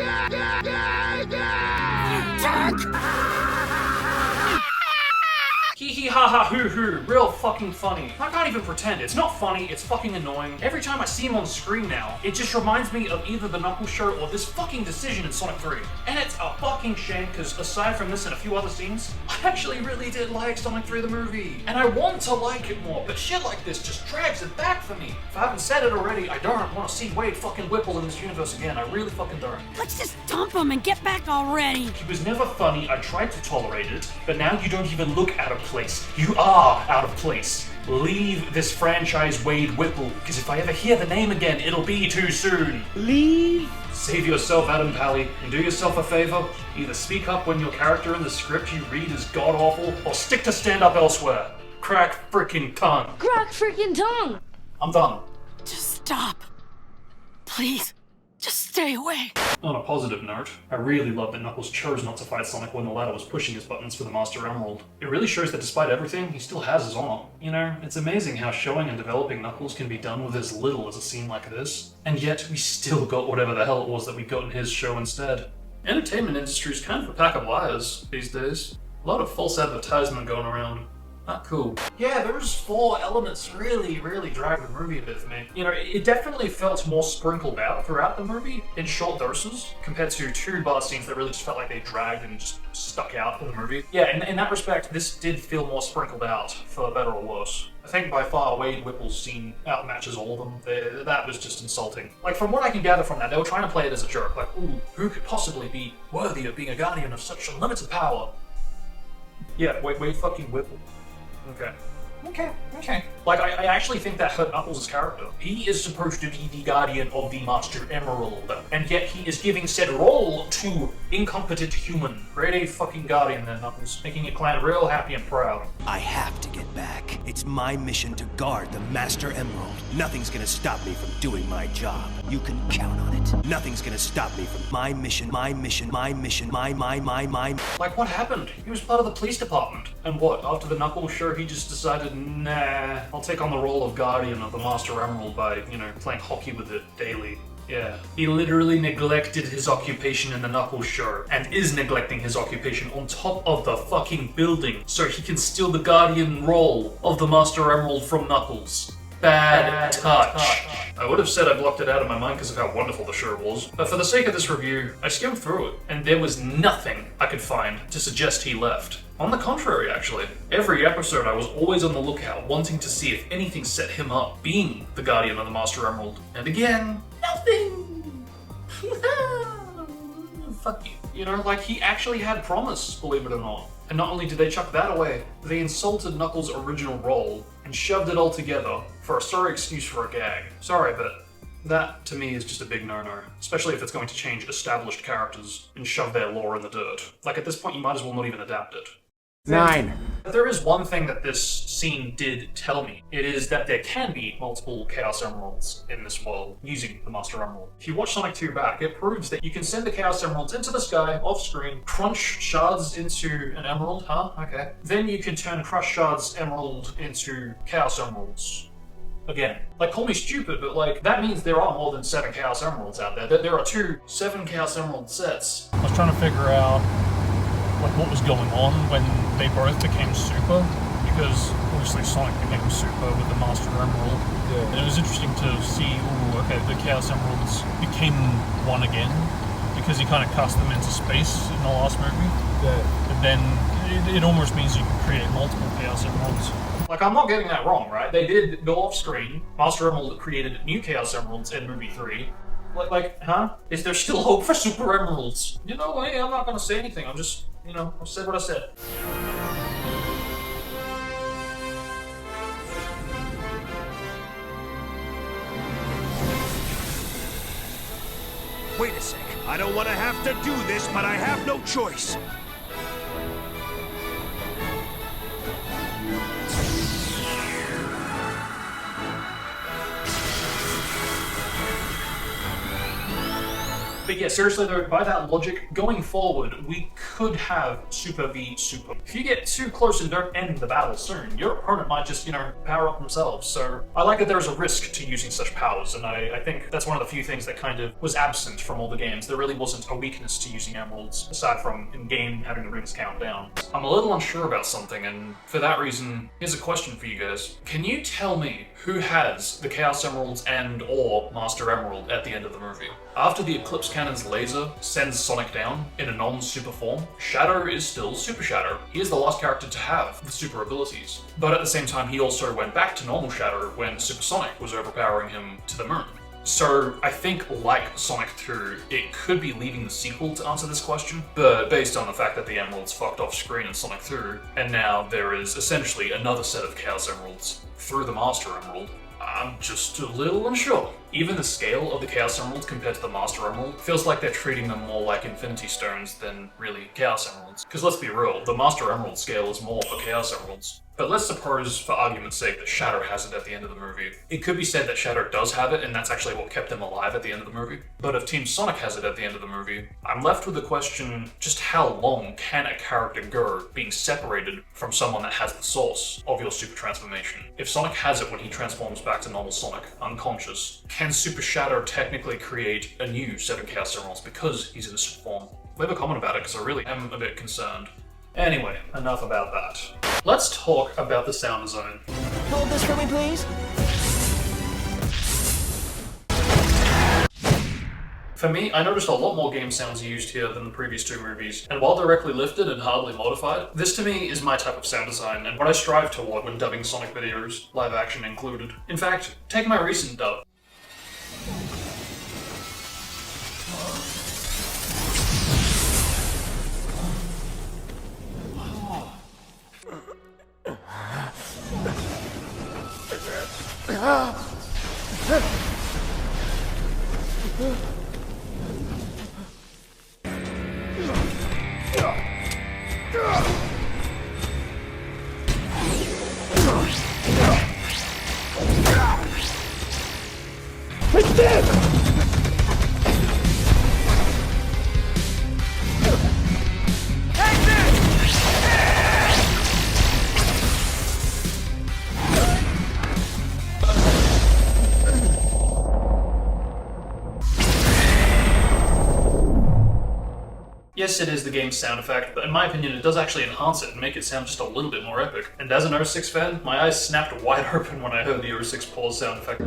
Hee hee ha ha hoo hoo, real fucking funny. I can't even pretend, it's not funny, it's fucking annoying. Every time I see him on screen now, it just reminds me of either the Knuckles show or this fucking decision in Sonic 3. And it's a fucking shame, because aside from this and a few other scenes, I actually really did like Sonic 3 the movie. And I want to like it more, but shit like this just drags it back for me. If I haven't said it already, I don't want to see Wade fucking Whipple in this universe again, I really fucking don't. Let's just dump him and get back already. He was never funny, I tried to tolerate it, but now you don't even look out of place. You are out of place. Leave this franchise, Wade Whipple, because if I ever hear the name again, it'll be too soon. Leave. Save yourself, Adam Pally, and do yourself a favor. Either speak up when your character in the script you read is god-awful, or stick to stand-up elsewhere. Crack frickin' tongue. Crack freaking tongue! I'm done. Just stop. Please. Just stay away. On a positive note, I really love that Knuckles chose not to fight Sonic when the latter was pushing his buttons for the Master Emerald. It really shows that despite everything, he still has his honor. You know, it's amazing how showing and developing Knuckles can be done with as little as a scene like this, and yet we still got whatever the hell it was that we got in his show instead. Entertainment industry is kind of a pack of liars these days. A lot of false advertisement going around. Not cool. Yeah, those 4 elements really drag the movie a bit for me. You know, it definitely felt more sprinkled out throughout the movie in short doses compared to 2 bar scenes that really just felt like they dragged and just stuck out in the movie. Yeah, in that respect, this did feel more sprinkled out, for better or worse. I think by far Wade Whipple's scene outmatches all of them. That was just insulting. Like, from what I can gather from that, they were trying to play it as a joke. Like, ooh, who could possibly be worthy of being a guardian of such unlimited power? Yeah, Wade fucking Whipple. Okay. Like, I actually think that hurt Knuckles' character. He is supposed to be the guardian of the Master Emerald, and yet he is giving said role to incompetent human. Great A fucking guardian there, Knuckles, making your clan real happy and proud. I have to get back. It's my mission to guard the Master Emerald. Nothing's gonna stop me from doing my job. You can count on it. Nothing's gonna stop me from my mission. Like, what happened? He was part of the police department. And what, after the Knuckles show, he just decided, nah, I'll take on the role of guardian of the Master Emerald by, you know, playing hockey with it daily. Yeah. He literally neglected his occupation in the Knuckles show, and is neglecting his occupation on top of the fucking building, so he can steal the guardian role of the Master Emerald from Knuckles. Bad touch. I would have said I blocked it out of my mind because of how wonderful the show was, but for the sake of this review, I skimmed through it, and there was nothing I could find to suggest he left. On the contrary, actually. Every episode I was always on the lookout, wanting to see if anything set him up being the guardian of the Master Emerald. And again, nothing! Fuck you. You know, like, he actually had promise, believe it or not. And not only did they chuck that away, they insulted Knuckles' original role and shoved it all together for a sorry excuse for a gag. Sorry, but That, to me, is just a big no-no, especially if it's going to change established characters and shove their lore in the dirt. Like, at this point, you might as well not even adapt it. 9. But there is one thing that this scene did tell me. It is that there can be multiple Chaos Emeralds in this world using the Master Emerald. If you watch Sonic 2 back, it proves that you can send the Chaos Emeralds into the sky, off-screen, crunch shards into an emerald, huh? Okay. Then you can turn crushed shards emerald into Chaos Emeralds. Again. Like, call me stupid, but like, that means there are more than 7 Chaos Emeralds out there. There are 7 Chaos Emerald sets. I was trying to figure out like what was going on when they both became super, because obviously Sonic became super with the Master Emerald. Yeah. And it was interesting to see, ooh, okay, the Chaos Emeralds became one again, because he kind of cast them into space in the last movie. Yeah. But then it almost means you can create multiple Chaos Emeralds. Like, I'm not getting that wrong, right? They did go off screen. Master Emerald created new Chaos Emeralds in movie 3. Like, huh? Is there still hope for Super Emeralds? You know, hey, I'm not gonna say anything. I'm just, you know, I said what I said. Wait a sec. I don't want to have to do this, but I have no choice. But yeah, seriously though, by that logic, going forward, we could have Super v Super. If you get too close and don't end the battle soon, your opponent might just, you know, power up themselves. So I like that there's a risk to using such powers, and I think that's one of the few things that kind of was absent from all the games. There really wasn't a weakness to using emeralds, aside from in-game having the rings count down. I'm a little unsure about something, and for that reason, here's a question for you guys. Can you tell me who has the Chaos Emeralds and/or Master Emerald at the end of the movie? After the Eclipse Cannon's laser sends Sonic down in a non-super form, Shadow is still Super Shadow. He is the last character to have the super abilities. But at the same time, he also went back to normal Shadow when Super Sonic was overpowering him to the moon. So I think, like Sonic 2, it could be leaving the sequel to answer this question, but based on the fact that the Emeralds fucked off screen in Sonic 2, and now there is essentially another set of Chaos Emeralds through the Master Emerald, I'm just a little unsure. Even the scale of the Chaos Emeralds compared to the Master Emerald feels like they're treating them more like Infinity Stones than really Chaos Emeralds. Because let's be real, the Master Emerald scale is more for Chaos Emeralds. But let's suppose, for argument's sake, that Shadow has it at the end of the movie. It could be said that Shadow does have it, and that's actually what kept him alive at the end of the movie. But if Team Sonic has it at the end of the movie, I'm left with the question, just how long can a character go being separated from someone that has the source of your super transformation? If Sonic has it when he transforms back to normal Sonic, unconscious, can Super Shadow technically create a new set of Chaos Emeralds because he's in a super form? Leave a comment about it, because I really am a bit concerned. Anyway, enough about that. Let's talk about the sound design. Hold this for me, please. For me, I noticed a lot more game sounds used here than the previous 2 movies, and while directly lifted and hardly modified, this to me is my type of sound design and what I strive toward when dubbing Sonic videos, live action included. In fact, take my recent dub. Yes, it is the game's sound effect, but in my opinion it does actually enhance it and make it sound just a little bit more epic. And as an 06 fan, my eyes snapped wide open when I heard the 06 pause sound effect.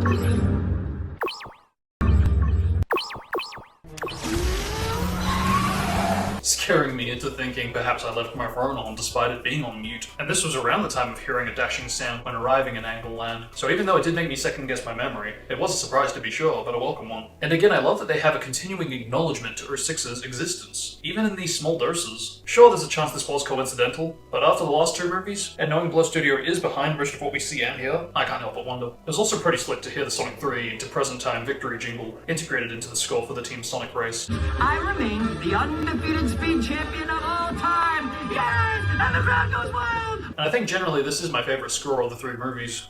scaring me into thinking perhaps I left my phone on despite it being on mute. And this was around the time of hearing a dashing sound when arriving in Angle Land. So even though it did make me second guess my memory, it was a surprise to be sure, but a welcome one. And again, I love that they have a continuing acknowledgement to Ur-6's existence, even in these small doses. Sure, there's a chance this was coincidental, but after the last 2 movies, and knowing Blood Studio is behind most of what we see and hear, I can't help but wonder. It was also pretty slick to hear the Sonic 3 into present time victory jingle integrated into the score for the Team Sonic race. I remain the undefeated speed champion of all time! Yes! And the crowd goes wild! And I think generally this is my favorite score of the 3 movies.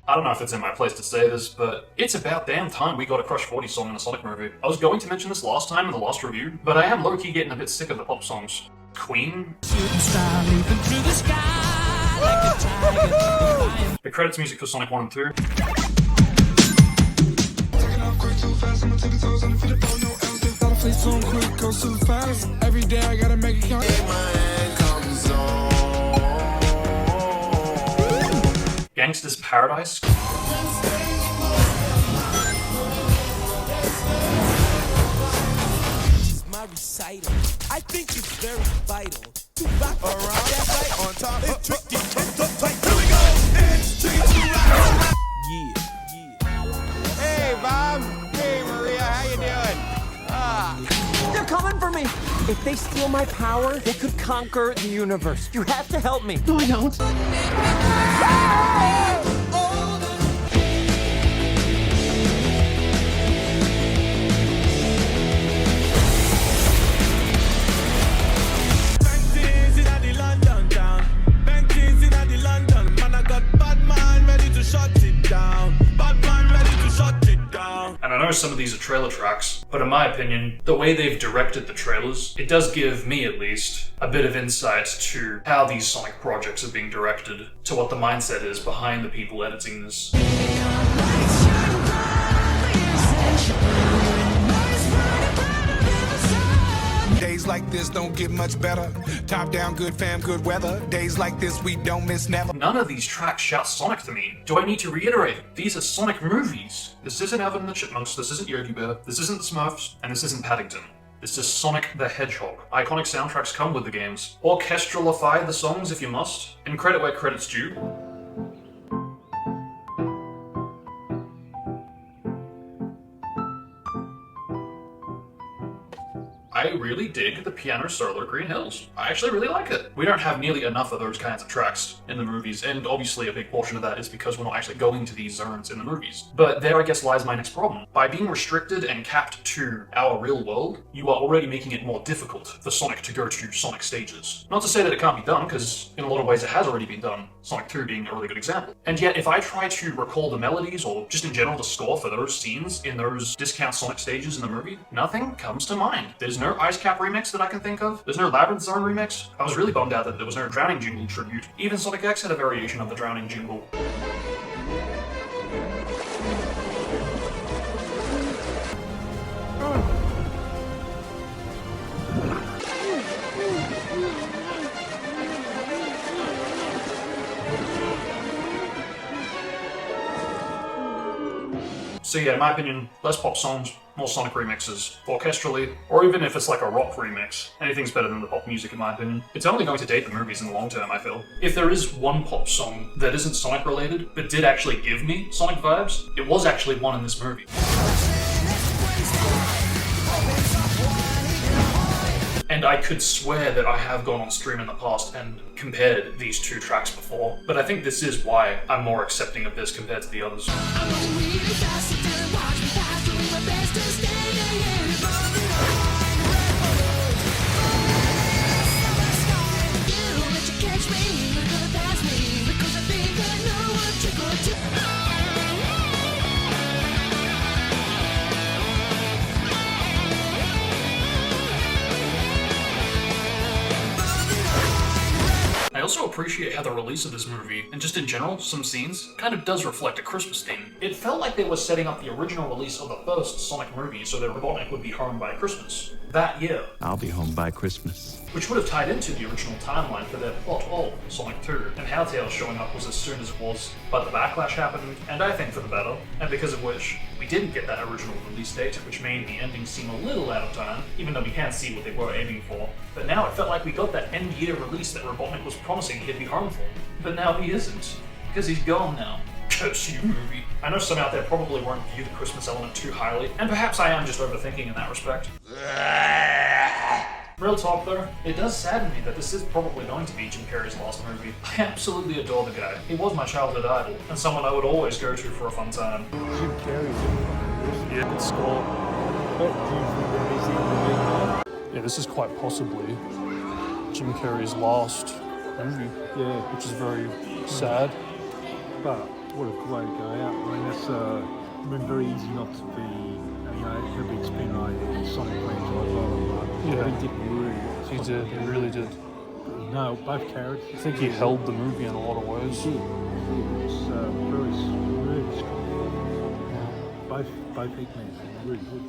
I don't know if it's in my place to say this, but it's about damn time we got a Crush 40 song in a Sonic movie. I was going to mention this last time in the last review, but I am low-key getting a bit sick of the pop songs. Queen? The credits music for Sonic 1 and 2. Every day I gotta make it count. Gangsta's Paradise. My recital, I think it's very vital to rock around that right on top. It's tricky, here we go. It's tricky to rock. Yeah. Hey, Bob. Hey, Maria. How you doing? They're coming for me! If they steal my power, they could conquer the universe. You have to help me. No, I don't. And I know some of these are trailer tracks, but in my opinion, the way they've directed the trailers, it does give me, at least, a bit of insight to how these Sonic projects are being directed, to what the mindset is behind the people editing this. Days like this don't get much better. Top down, good fam, good weather. Days like this we don't miss never. None of these tracks shout Sonic to me. Do I need to reiterate? These are Sonic movies. This isn't Alvin and the Chipmunks, this isn't Yogi Bear, this isn't the Smurfs, and this isn't Paddington. This is Sonic the Hedgehog. Iconic soundtracks come with the games. Orchestralify the songs if you must, and credit where credit's due. I really dig the piano solo at Green Hills. I actually really like it. We don't have nearly enough of those kinds of tracks in the movies, and obviously a big portion of that is because we're not actually going to these zones in the movies. But there I guess lies my next problem. By being restricted and capped to our real world, you are already making it more difficult for Sonic to go to Sonic stages. Not to say that it can't be done, because in a lot of ways it has already been done, Sonic 2 being a really good example. And yet if I try to recall the melodies, or just in general the score for those scenes in those discount Sonic stages in the movie, nothing comes to mind. There's no Ice Cap remix that I can think of. There's no Labyrinth Zone remix. I was really bummed out that there was no Drowning Jingle tribute. Even Sonic X had a variation of the Drowning Jingle. So yeah, in my opinion, less pop songs, more Sonic remixes, orchestrally, or even if it's like a rock remix. Anything's better than the pop music in my opinion. It's only going to date the movies in the long term, I feel. If there is one pop song that isn't Sonic related, but did actually give me Sonic vibes, it was actually one in this movie. And I could swear that I have gone on stream in the past and compared these two tracks before, but I think this is why I'm more accepting of this compared to the others. also appreciate how the release of this movie, and just in general, some scenes, kind of does reflect a Christmas theme. It felt like they were setting up the original release of the first Sonic movie so that Robotnik would be home by Christmas that year. I'll be home by Christmas. Which would have tied into the original timeline for their plot of Sonic 2, and how Tails showing up was as soon as it was. But the backlash happened, and I think for the better, and because of which, we didn't get that original release date, which made the ending seem a little out of time, even though we can't see what they were aiming for. But now it felt like we got that end-year release that Robotnik was promising he'd be home for. But now he isn't, because he's gone now. Curse you, movie. I know some out there probably won't view the Christmas element too highly, and perhaps I am just overthinking in that respect. Real talk though, it does sadden me that this is probably going to be Jim Carrey's last movie. I absolutely adore the guy. He was my childhood idol, and someone I would always go to for a fun time. Jim Carrey's yeah, good score. Yeah, this is quite possibly Jim Carrey's last movie. Yeah. Which is very sad. But what a great guy out. I mean, that's been very easy not to be, you know, a big spin like Sonic franchise. Yeah. He did really well. He did, he really did. No, both characters. I think he held the movie in a lot of ways. He did. It's really strong. Yeah. Both Eggmans are really good.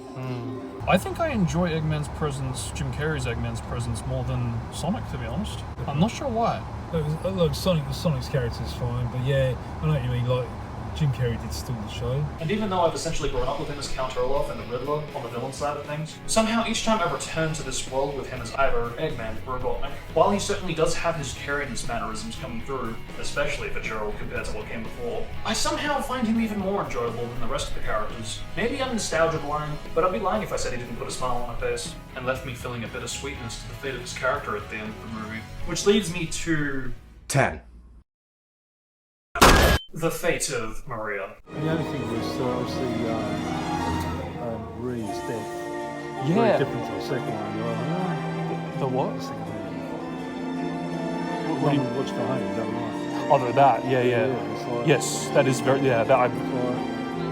I think I enjoy Eggman's presence, Jim Carrey's Eggman's presence, more than Sonic, to be honest. I'm not sure why. Look, Sonic's character is fine, but yeah, I know what you mean, like, Jim Carrey did steal the show. And even though I've essentially grown up with him as Count Orloff and the Riddler on the villain side of things, somehow each time I return to this world with him as either Eggman or Robotnik, while he certainly does have his Carreyness mannerisms coming through, especially for Gerald compared to what came before, I somehow find him even more enjoyable than the rest of the characters. Maybe I'm nostalgia blind, but I'd be lying if I said he didn't put a smile on my face, and left me feeling a bit of sweetness to the fate of his character at the end of the movie. Which leads me to 10. The fate of Maria. The only thing was obviously Ree's death. Yeah. Very different to the second one. The what? What do you watch the home? You don't like? Other that, yeah. It's like, Yes, that is very, yeah, that I... It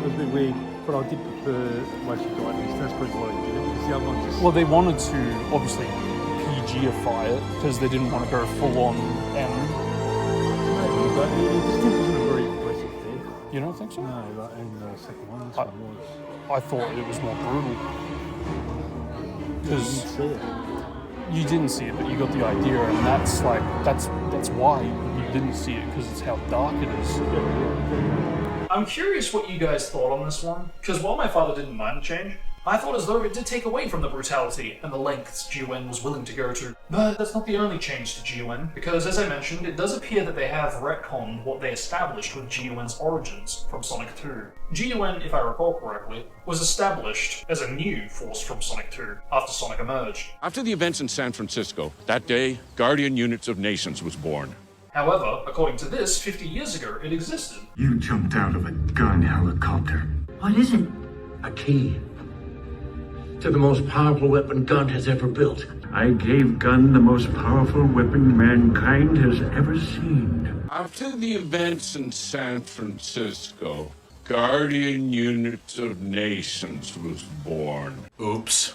was a bit weird, but I did prefer what she died. At least that's pretty what I did. It was the other one just... Well, they wanted to, obviously, PG-ify it, because they didn't want to go full-on M. Maybe, but it still wasn't a very impressive death. You don't think so? No, like in the second one, this one was. I thought it was more brutal. Because you didn't see it, but you got the idea, and that's like, that's why you didn't see it, because it's how dark it is. I'm curious what you guys thought on this one, because while my father didn't mind the change, I thought as though it did take away from the brutality and the lengths GUN was willing to go to. But that's not the only change to GUN, because as I mentioned, it does appear that they have retconned what they established with GUN's origins from Sonic 2. GUN, if I recall correctly, was established as a new force from Sonic 2 after Sonic emerged. After the events in San Francisco, that day, Guardian Units of Nations was born. However, according to this, 50 years ago, it existed. You jumped out of a gun helicopter. What is it? A key to the most powerful weapon Gun has ever built. I gave Gun the most powerful weapon mankind has ever seen. After the events in San Francisco, Guardian Units of Nations was born. Oops.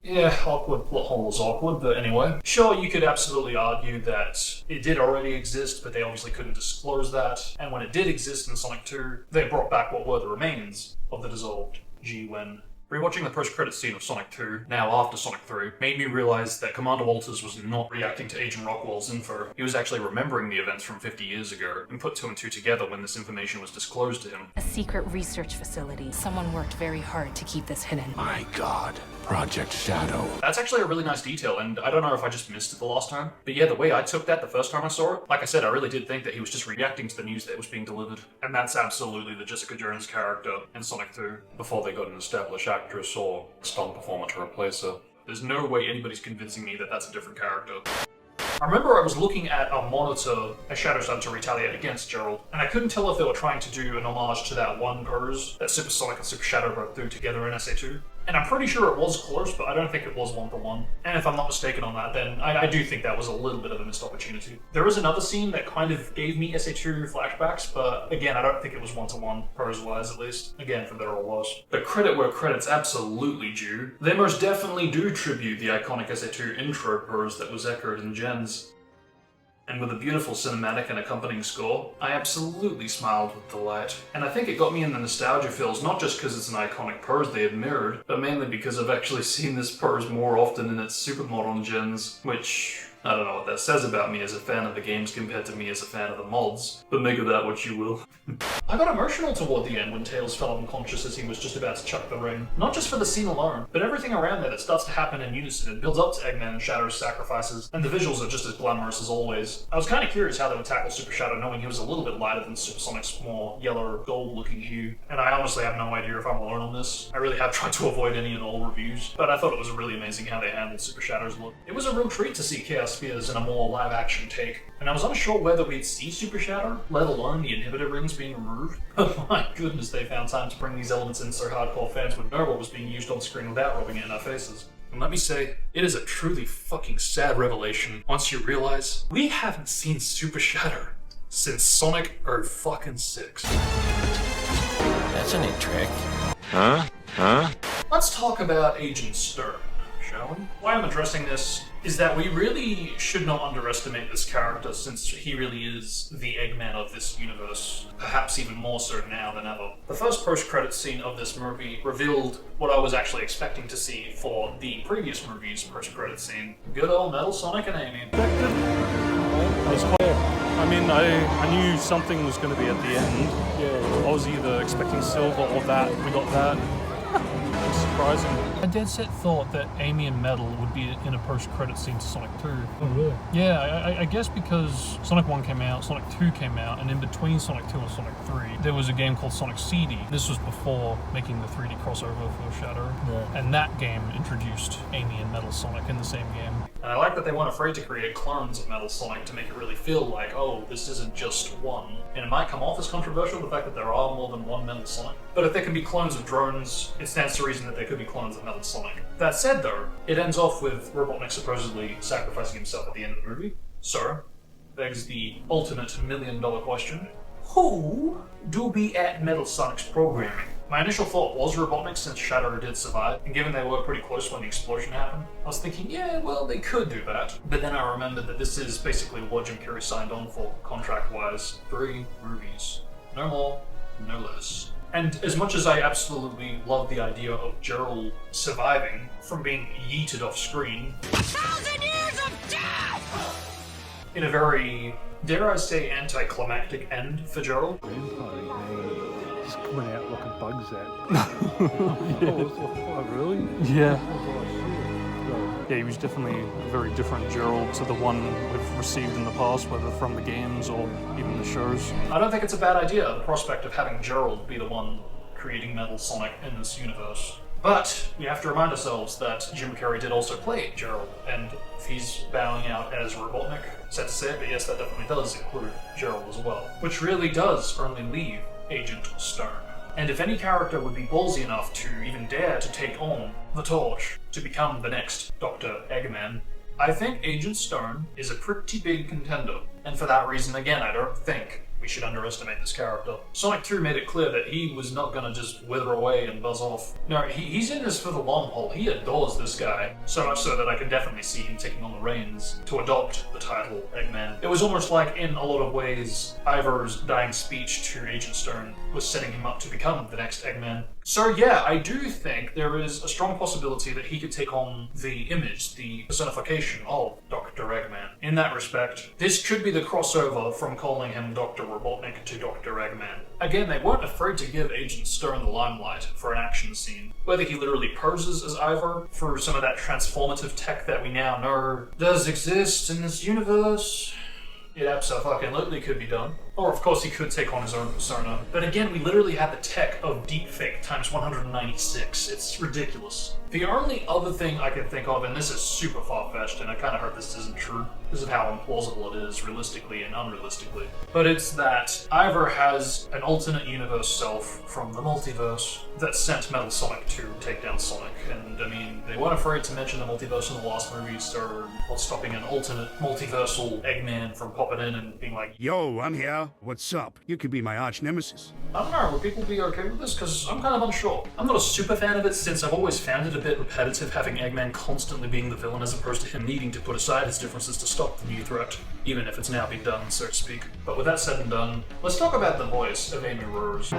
Yeah, awkward plot hole is awkward, but anyway. Sure, you could absolutely argue that it did already exist, but they obviously couldn't disclose that, and when it did exist in Sonic 2, they brought back what were the remains of the dissolved GUN. Rewatching the post-credits scene of Sonic 2, now after Sonic 3, made me realize that Commander Walters was not reacting to Agent Rockwell's info. He was actually remembering the events from 50 years ago, and put two and two together when this information was disclosed to him. A secret research facility. Someone worked very hard to keep this hidden. My God. Project Shadow. That's actually a really nice detail, and I don't know if I just missed it the last time. But yeah, the way I took that the first time I saw it, like I said, I really did think that he was just reacting to the news that was being delivered. And that's absolutely the Jessica Jones character in Sonic 2, before they got an established actress or stunt performer to replace her. There's no way anybody's convincing me that that's a different character. I remember I was looking at a monitor as Shadow started to retaliate against Gerald, and I couldn't tell if they were trying to do an homage to that one pose that Super Sonic and Super Shadow both do together in SA2. And I'm pretty sure it was close, but I don't think it was one-for-one. And if I'm not mistaken on that, then I do think that was a little bit of a missed opportunity. There is another scene that kind of gave me SA2 flashbacks, but again, I don't think it was one-to-one, pose-wise at least. Again, for better or worse. But credit where credit's absolutely due. They most definitely do tribute the iconic SA2 intro pose that was echoed in Gens. and with a beautiful cinematic and accompanying score, I absolutely smiled with delight. And I think it got me in the nostalgia feels, not just because it's an iconic pose they had mirrored, but mainly because I've actually seen this pose more often in its super modern gens, which... I don't know what that says about me as a fan of the games compared to me as a fan of the mods, but make of that what you will. I got emotional toward the end when Tails fell unconscious as he was just about to chuck the ring. Not just for the scene alone, but everything around there that starts to happen in unison. It builds up to Eggman and Shadow's sacrifices, and the visuals are just as glamorous as always. I was kind of curious how they would tackle Super Shadow, knowing he was a little bit lighter than Supersonic's more yellow gold looking hue, and I honestly have no idea if I'm alone on this. I really have tried to avoid any and all reviews, but I thought it was really amazing how they handled Super Shadow's look. It was a real treat to see Chaos Spears in a more live-action take, and I was unsure whether we'd see Super Shadow, let alone the inhibitor rings being removed. But my goodness, they found time to bring these elements in so hardcore fans would know what was being used on screen without rubbing it in our faces. And let me say, it is a truly fucking sad revelation once you realize we haven't seen Super Shadow since Sonic 06. That's a neat trick. Huh? Let's talk about Agent Stern, shall we? Why I'm addressing this is that we really should not underestimate this character, since he really is the Eggman of this universe, perhaps even more so now than ever. The first post-credits scene of this movie revealed what I was actually expecting to see for the previous movie's post-credits scene. Good old Metal Sonic and Amy. That was clear. I mean, I knew something was going to be at the end. Yeah. I was either expecting silver or that. We got that. It was surprising. I dead set thought that Amy and Metal would be in a post-credit scene to Sonic 2. Oh, really? Yeah, I guess because Sonic 1 came out, Sonic 2 came out, and in between Sonic 2 and Sonic 3, there was a game called Sonic CD. This was before making the 3D crossover for Shadow. Yeah. And that game introduced Amy and Metal Sonic in the same game. And I like that they weren't afraid to create clones of Metal Sonic to make it really feel like, oh, this isn't just one. And it might come off as controversial, the fact that there are more than one Metal Sonic. But if there can be clones of drones, it stands to reason that there could be clones of Metal Sonic. That said though, it ends off with Robotnik supposedly sacrificing himself at the end of the movie. So, begs the ultimate $1 million question. Who do be at Metal Sonic's programming? My initial thought was Robotnik, since Shadow did survive, and given they were pretty close when the explosion happened, I was thinking, yeah, well, they could do that. But then I remembered that this is basically what Jim Carrey signed on for, contract-wise. 3 movies. No more, no less. And as much as I absolutely love the idea of Gerald surviving from being yeeted off screen, 1,000 years of death! In a very, dare I say, anticlimactic end for Gerald. Just coming out like a bug zap. Oh, really? Yeah. Yeah, he was definitely a very different Gerald to the one we've received in the past, whether from the games or even the shows. I don't think it's a bad idea, the prospect of having Gerald be the one creating Metal Sonic in this universe. But we have to remind ourselves that Jim Carrey did also play Gerald, and if he's bowing out as Robotnik, sad to say it, but yes, that definitely does include Gerald as well. Which really does only leave Agent Stern. And if any character would be ballsy enough to even dare to take on the torch to become the next Dr. Eggman, I think Agent Stern is a pretty big contender. And for that reason, again, I don't think we should underestimate this character. Sonic 2 made it clear that he was not gonna just wither away and buzz off. No, he's in this for the long haul. He adores this guy. So much so that I can definitely see him taking on the reins to adopt the title Eggman. It was almost like, in a lot of ways, Ivor's dying speech to Agent Stern was setting him up to become the next Eggman. So yeah, I do think there is a strong possibility that he could take on the image, the personification of Dr. Eggman. In that respect, this could be the crossover from calling him Dr. Robotnik to Dr. Eggman. Again, they weren't afraid to give Agent Stern the limelight for an action scene. Whether he literally poses as Ivor through some of that transformative tech that we now know does exist in this universe, it absolutely could be done. Or of course he could take on his own persona. But again, we literally have the tech of deepfake times 196. It's ridiculous. The only other thing I can think of, and this is super far-fetched, and I kind of hope this isn't true, this is how implausible it is, realistically and unrealistically, but it's that Ivor has an alternate universe self from the multiverse that sent Metal Sonic to take down Sonic. And I mean, they weren't afraid to mention the multiverse in the last movie, so what's stopping an alternate multiversal Eggman from popping in and being like, yo, I'm here. Yeah? What's up? You could be my arch nemesis. I don't know, would people be okay with this? Because I'm kind of unsure. I'm not a super fan of it since I've always found it a bit repetitive having Eggman constantly being the villain as opposed to him needing to put aside his differences to stop the new threat, even if it's now been done, so to speak. But with that said and done, let's talk about the voice of Amy Rose.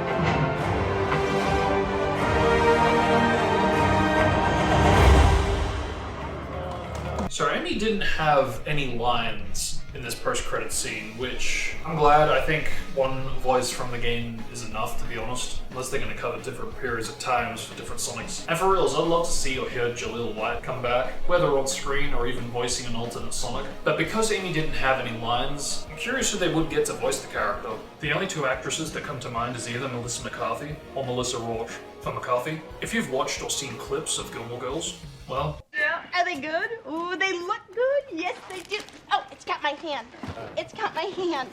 So Amy didn't have any lines in this post-credits scene, which I'm glad. I think one voice from the game is enough, to be honest, unless they're going to cover different periods of times for different Sonics. And for reals, I'd love to see or hear Jaleel White come back, whether on screen or even voicing an alternate Sonic. But because Amy didn't have any lines, I'm curious who they would get to voice the character. The only two actresses that come to mind is either Melissa McCarthy or Melissa Rauch. For McCarthy, if you've watched or seen clips of Gilmore Girls, well... Yeah, are they good? Ooh, they look good? Yes, they do. Oh, it's got my hand. It's got my hand.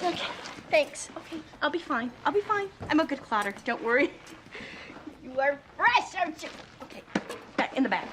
Okay, thanks. Okay, I'll be fine. I'll be fine. I'm a good clotter, don't worry. You are fresh, aren't you? Okay, back, in the back.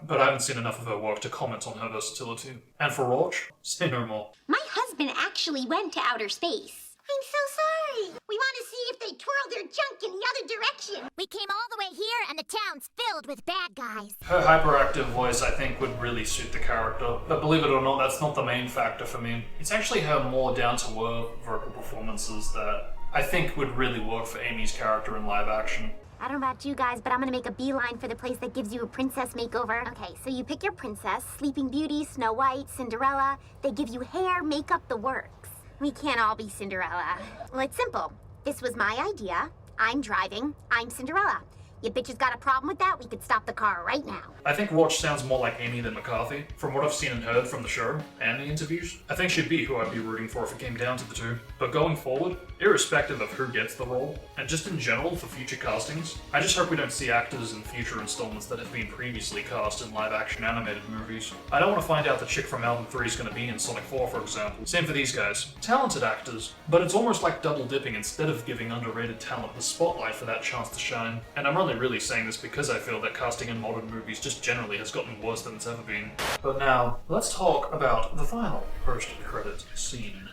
But I haven't seen enough of her work to comment on her versatility. And for Rauch, say no more. My husband actually went to outer space. I'm so sorry. We want to see if they twirl their junk in the other direction. We came all the way here and the town's filled with bad guys. Her hyperactive voice, I think, would really suit the character. But believe it or not, that's not the main factor for me. It's actually her more down-to-earth vocal performances that I think would really work for Amy's character in live action. I don't know about you guys, but I'm gonna make a beeline for the place that gives you a princess makeover. Okay, so you pick your princess, Sleeping Beauty, Snow White, Cinderella. They give you hair, makeup, the works. We can't all be Cinderella. Well, it's simple. This was my idea. I'm driving. I'm Cinderella. You bitches got a problem with that? We could stop the car right now. I think Rauch sounds more like Amy than McCarthy, from what I've seen and heard from the show and the interviews. I think she'd be who I'd be rooting for if it came down to the two. But going forward, irrespective of who gets the role, and just in general for future castings, I just hope we don't see actors in future installments that have been previously cast in live-action animated movies. I don't want to find out the chick from Album 3 is going to be in Sonic 4, for example. Same for these guys. Talented actors, but it's almost like double dipping instead of giving underrated talent the spotlight for that chance to shine. And I'm only really saying this because I feel that casting in modern movies just generally has gotten worse than it's ever been. But now, let's talk about the final post-credit scene.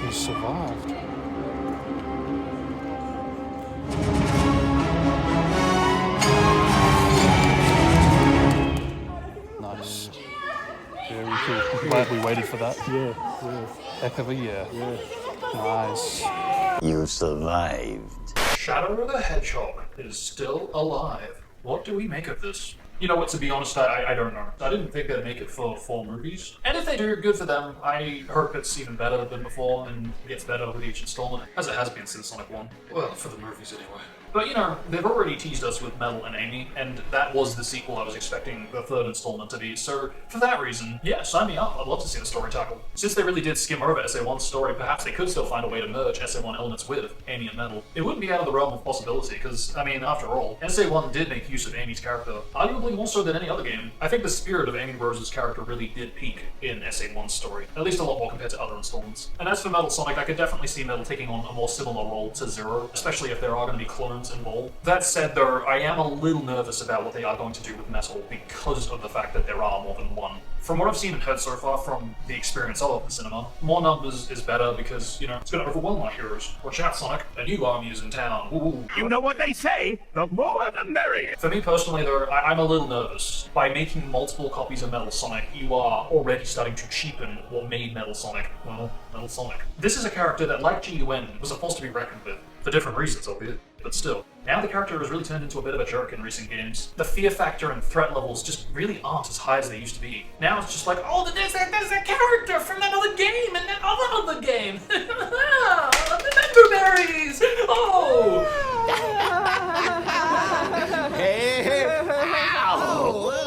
He survived. Nice. Very cool. I'm glad we waited for that. Yeah. Heck of a year. Yeah. Nice. You survived. Shadow the Hedgehog is still alive. What do we make of this? You know what, to be honest, I don't know. I didn't think they'd make it for 4 movies. And if they do, good for them. I hope it's even better than before and gets better with each installment, as it has been since Sonic 1. Well, for the movies anyway. But you know, they've already teased us with Metal and Amy, and that was the sequel I was expecting the 3rd installment to be, so for that reason, yeah, sign me up. I'd love to see the story tackled. Since they really did skim over SA1's story, perhaps they could still find a way to merge SA1 elements with Amy and Metal. It wouldn't be out of the realm of possibility, because, I mean, after all, SA1 did make use of Amy's character, arguably more so than any other game. I think the spirit of Amy Rose's character really did peak in SA1's story, at least a lot more compared to other installments. And as for Metal Sonic, I could definitely see Metal taking on a more similar role to Zero, especially if there are going to be clones involved. That said, though, I am a little nervous about what they are going to do with Metal because of the fact that there are more than one. From what I've seen and heard so far from the experience of the cinema, more numbers is better because, you know, it's going to overwhelm our heroes. Watch out, Sonic, a new army is in town. Woo. You know what they say, the more the merrier. For me personally, though, I'm a little nervous. By making multiple copies of Metal Sonic, you are already starting to cheapen what made Metal Sonic, well, Metal Sonic. This is a character that, like GUN, was a force to be reckoned with, for different reasons, albeit, but still. Now the character has really turned into a bit of a jerk in recent games. The fear factor and threat levels just really aren't as high as they used to be. Now it's just like, oh, there's a character from that other game and that other game. The member berries! Oh! Hey! Ow!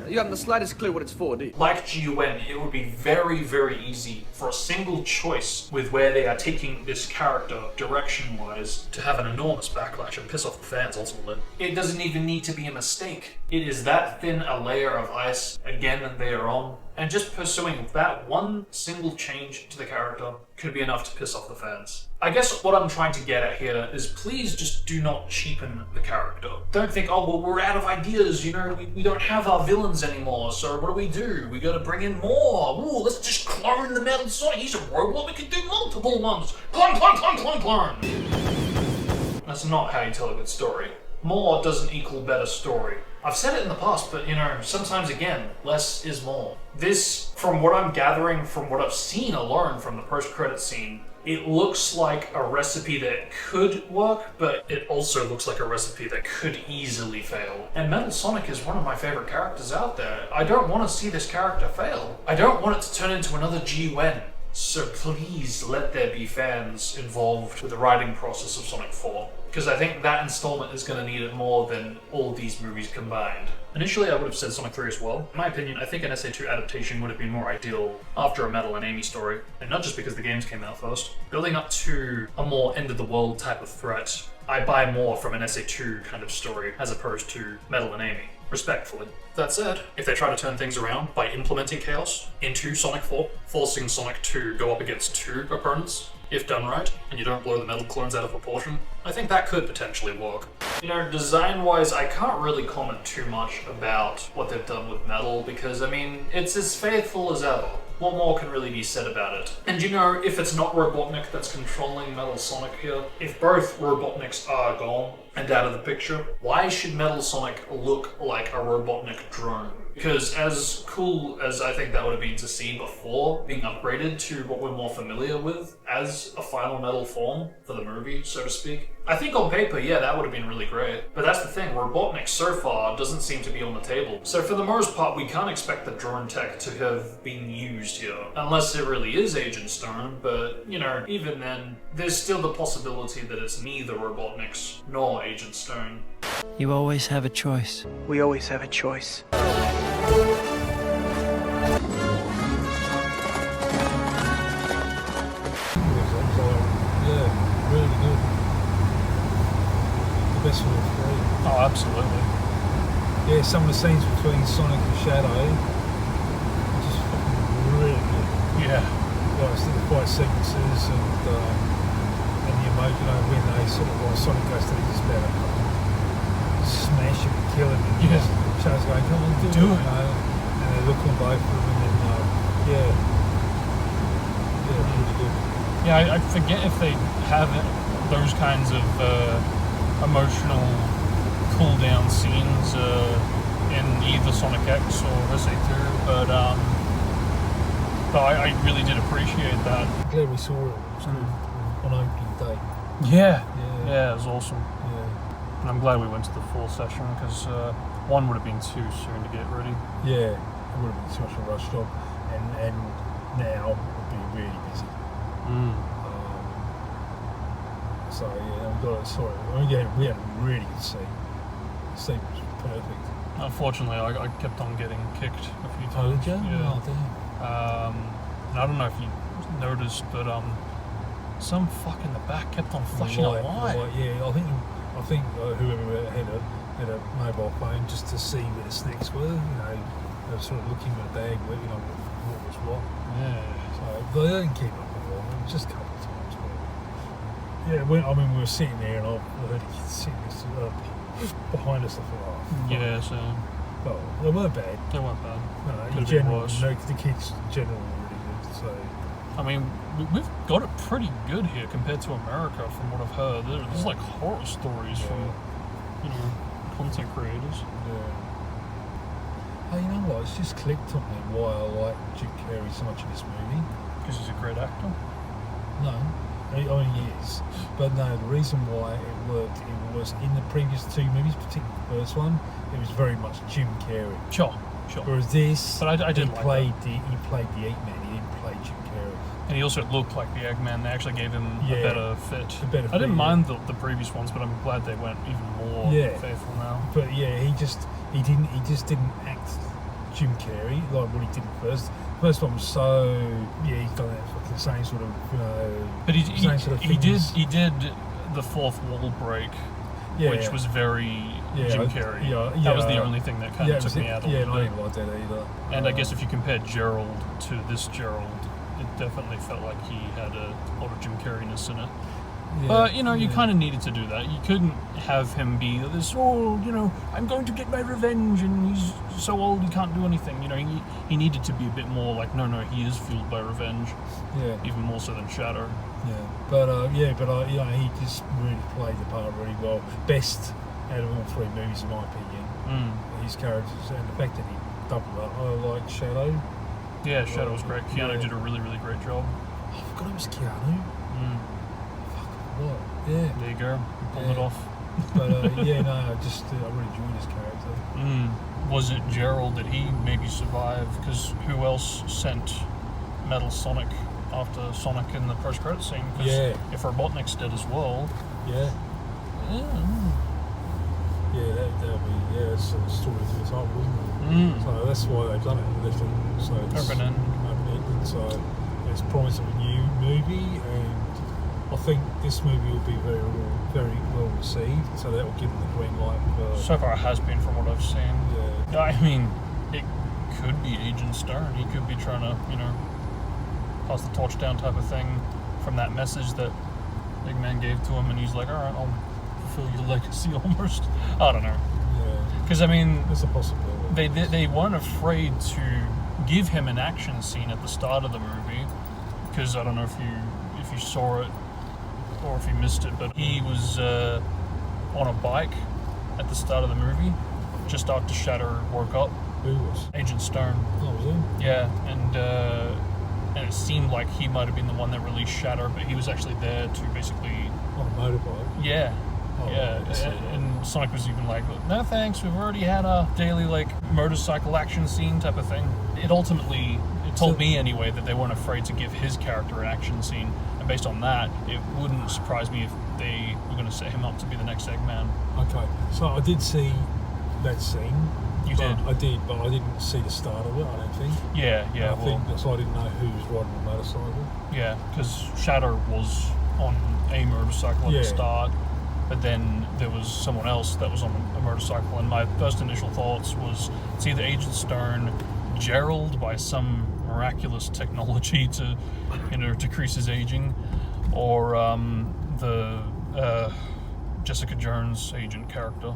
You haven't the slightest clue what it's for, do you? Like GUN, it would be very, very easy for a single choice with where they are taking this character direction-wise to have an enormous backlash and piss off the fans ultimately. It doesn't even need to be a mistake. It is that thin a layer of ice again and there on, And just pursuing that one single change to the character could be enough to piss off the fans. I guess what I'm trying to get at here is please just do not cheapen the character. Don't think, oh, well, we're out of ideas, you know, we don't have our villains anymore, so what do? We gotta bring in more. Ooh, let's just clone the Metal Sonic. He's a robot, we can do multiple ones. Clone. That's not how you tell a good story. More doesn't equal better story. I've said it in the past, but you know, sometimes again, less is more. This, from what I'm gathering, from what I've seen alone from the post-credit scene, it looks like a recipe that could work, but it also looks like a recipe that could easily fail. And Metal Sonic is one of my favorite characters out there. I don't want to see this character fail. I don't want it to turn into another G-Wen. So please let there be fans involved with the writing process of Sonic 4. Because I think that installment is going to need it more than all these movies combined. Initially, I would have said Sonic 3 as well. In my opinion, I think an SA2 adaptation would have been more ideal after a Metal and Amy story. And not just because the games came out first. Building up to a more end-of-the-world type of threat, I buy more from an SA2 kind of story as opposed to Metal and Amy. Respectfully. That said, if they try to turn things around by implementing Chaos into Sonic 4, forcing Sonic to go up against 2 opponents, if done right, and you don't blow the metal clones out of proportion, I think that could potentially work. You know, design-wise, I can't really comment too much about what they've done with Metal, because, I mean, it's as faithful as ever. What more can really be said about it? And you know, if it's not Robotnik that's controlling Metal Sonic here, if both Robotniks are gone and out of the picture, why should Metal Sonic look like a Robotnik drone? Because as cool as I think that would have been to see before, being upgraded to what we're more familiar with as a final metal form for the movie, so to speak, I think on paper, yeah, that would have been really great. But that's the thing, Robotnik so far doesn't seem to be on the table. So for the most part, we can't expect the drone tech to have been used here. Unless it really is Agent Stone, but, you know, even then, there's still the possibility that it's neither Robotniks nor Agent Stone. You always have a choice. We always have a choice. Really good. The best of the three. Oh, absolutely. Yeah, some of the scenes between Sonic and Shadow are just fucking really good. Yeah. Like the fight sequences and the emotion, you know, when they sort of, like, Sonic goes to just about to smash him and kill him, and Shadow's going, come on, do it. You know, and they look on both of them, and then, yeah, really good. Yeah, I forget if they have those kinds of emotional cool-down scenes in either Sonic X or SA2, but I really did appreciate that. I'm glad we saw it. It was good on opening day. Yeah, it was awesome. Yeah. And I'm glad we went to the full session, because one would have been too soon to get ready. Yeah, it would have been too much of a rush job, and now it would be really busy. So yeah, we got it sorted. We had a really good seat. The seat was perfect. Unfortunately, I kept on getting kicked a few Oh, times. did you? Yeah. Oh, damn. And I don't know if you noticed, but some fuck in the back kept on flashing a light. Yeah, I think whoever had a mobile phone just to see where the snacks were. You know, they were sort of looking at the bag, where, you know, what was what. Yeah. So they don't keep up with all. It was just a couple of times. But yeah, we were sitting there, and I heard the kids sitting behind us. I thought, oh, fuck. Yeah, so. Well, they weren't bad. They weren't bad. No, in general, the kids in general were really good. So. I mean, we've got it pretty good here compared to America, from what I've heard. There's like horror stories from, you know, content creators. Yeah. Hey, you know what? It's just clicked on me why I like Jim Carrey so much in this movie. Because he's a great actor? No. I mean, he is. But no, the reason why it worked, it was in the previous two movies, particularly the first one, it was very much Jim Carrey. Sure. Whereas this, but I didn't he played the Eggman, he didn't play Jim Carrey. And he also looked like the Eggman. They actually gave him a better fit. I didn't mind the previous ones, but I'm glad they went even more faithful now. But yeah, he just didn't act Jim Carrey like what he did at first. The first one was so he's done that fucking same sort of, you know. But he did the fourth wall break, which was very Jim Carrey. Yeah, that was the only thing that kind of took me out a little bit. I didn't like that either. And I guess if you compare Gerald to this Gerald, it definitely felt like he had a lot of Jim Carrey-ness in it. Yeah, but, you know, you kind of needed to do that. You couldn't have him be this, I'm going to get my revenge, and he's so old he can't do anything. You know, he needed to be a bit more like, no, he is fueled by revenge. Yeah. Even more so than Shadow. Yeah. But he just really played the part really well. Best out of all 3 movies, in my opinion. His characters, and the fact that he doubled up. I like Shadow. Yeah, Shadow was great. Keanu did a really, really great job. I forgot it was Keanu. What? Yeah. There you go. You pulled it off. But I really enjoyed his character. Was it Gerald that he maybe survived? Because who else sent Metal Sonic after Sonic in the post-credit scene? Because if Robotnik's dead as well. Yeah, that'll be that's the story to the title, wasn't it? So that's why they've done it. Left it so it's open-ended. So it's promise of a new movie, and I think this movie will be very well received. So that will give them the green light. So far, it has been from what I've seen. Yeah. I mean, it could be Agent Stern. He could be trying to, pass the torch down type of thing from that message that Big Man gave to him, and he's like, all right, I'll fulfill your legacy almost. I don't know. Because, I mean, it's a possibility. They weren't afraid to give him an action scene at the start of the movie, because I don't know if you saw it or if you missed it, but he was on a bike at the start of the movie, just after Shatter woke up. Who was? Agent Stern. Oh, was he? Yeah, and it seemed like he might have been the one that released Shatter, but he was actually there to basically... On a motorbike? Yeah. And Sonic was even like, no thanks, we've already had a daily motorcycle action scene type of thing. It told me anyway that they weren't afraid to give his character an action scene, and based on that, it wouldn't surprise me if they were going to set him up to be the next Eggman. Okay, so I did see that scene. You did? I did, but I didn't see the start of it, I don't think. Yeah. I think that's why I didn't know who was riding the motorcycle. Yeah, because Shatter was on a motorcycle at the start, but then there was someone else that was on a motorcycle, and my first initial thoughts was it's either Agent Stern, Gerald by some miraculous technology to decrease his aging, or the Jessica Jones agent character.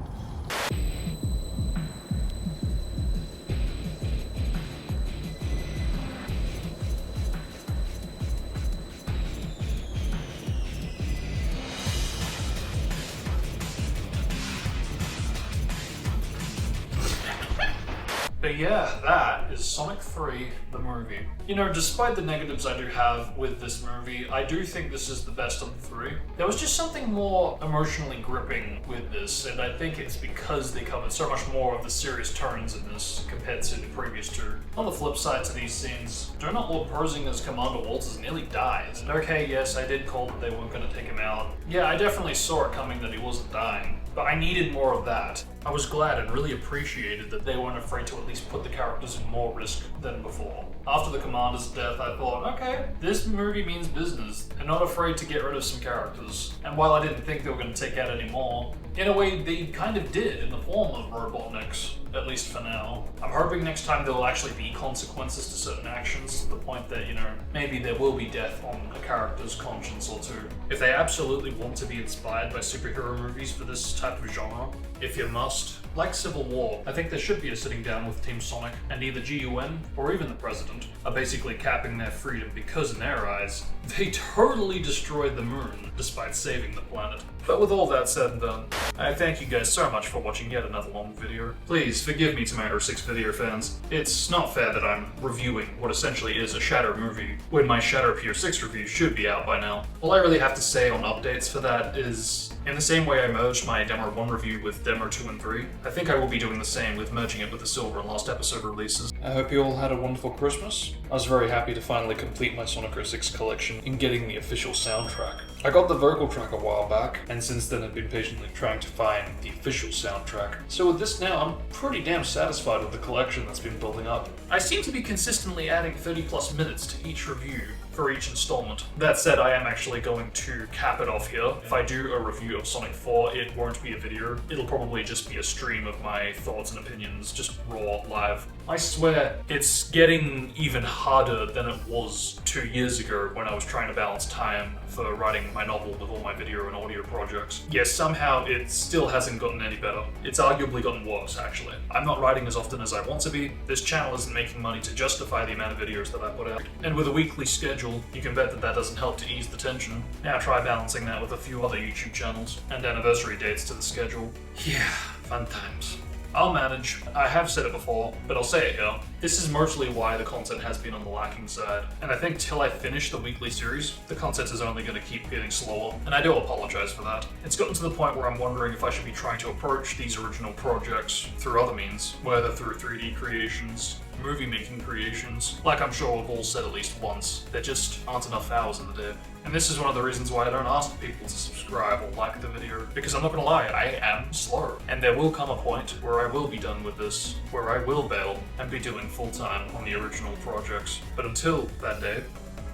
But yeah, that is Sonic 3, the movie. Despite the negatives I do have with this movie, I do think this is the best of the 3. There was just something more emotionally gripping with this, and I think it's because they covered so much more of the serious turns in this compared to the previous 2. On the flip side to these scenes, Donut Lord posing as Commander Walters nearly dies. And okay, yes, I did call that they weren't going to take him out. Yeah, I definitely saw it coming that he wasn't dying. But I needed more of that. I was glad and really appreciated that they weren't afraid to at least put the characters in more risk than before. After the Commander's death, I thought, okay, this movie means business. They're not afraid to get rid of some characters. And while I didn't think they were going to take out any more, in a way they kind of did in the form of Robotniks, at least for now. I'm hoping next time there will actually be consequences to certain actions, to the point that, maybe there will be death on a character's conscience or two. If they absolutely want to be inspired by superhero movies for this type of genre, if you must, like Civil War, I think there should be a sitting down with Team Sonic, and either GUN or even the President are basically capping their freedom because in their eyes, they totally destroyed the moon despite saving the planet. But with all that said and done, I thank you guys so much for watching yet another long video. Please forgive me, Tomato 6 video fans. It's not fair that I'm reviewing what essentially is a Shadow movie when my Shadow Pier 6 review should be out by now. All I really have to say on updates for that is, in the same way I merged my Demo 1 review with Demo 2 and 3, I think I will be doing the same with merging it with the Silver and Last Episode releases. I hope you all had a wonderful Christmas. I was very happy to finally complete my Sonic 06 collection in getting the official soundtrack. I got the vocal track a while back, and since then I've been patiently trying to find the official soundtrack. So with this now, I'm pretty damn satisfied with the collection that's been building up. I seem to be consistently adding 30 plus minutes to each review for each installment. That said, I am actually going to cap it off here. If I do a review of Sonic 4, it won't be a video. It'll probably just be a stream of my thoughts and opinions, just raw, live. I swear, it's getting even harder than it was 2 years ago when I was trying to balance time for writing my novel with all my video and audio projects. Yes, somehow it still hasn't gotten any better. It's arguably gotten worse, actually. I'm not writing as often as I want to be. This channel isn't making money to justify the amount of videos that I put out. And with a weekly schedule, you can bet that that doesn't help to ease the tension. Now try balancing that with a few other YouTube channels and anniversary dates to the schedule. Yeah, fun times. I'll manage. I have said it before, but I'll say it here. This is mostly why the content has been on the lacking side, and I think till I finish the weekly series, the content is only going to keep getting slower, and I do apologize for that. It's gotten to the point where I'm wondering if I should be trying to approach these original projects through other means, whether through 3D creations, movie-making creations. Like I'm sure we've all said at least once, there just aren't enough hours in the day. And this is one of the reasons why I don't ask people to subscribe or like the video, because I'm not gonna lie, I am slow. And there will come a point where I will be done with this, where I will bail and be doing full-time on the original projects. But until that day,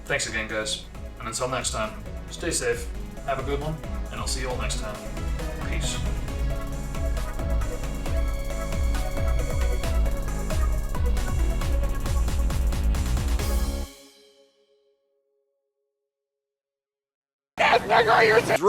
thanks again guys, and until next time, stay safe, have a good one, and I'll see you all next time. Peace. Dread.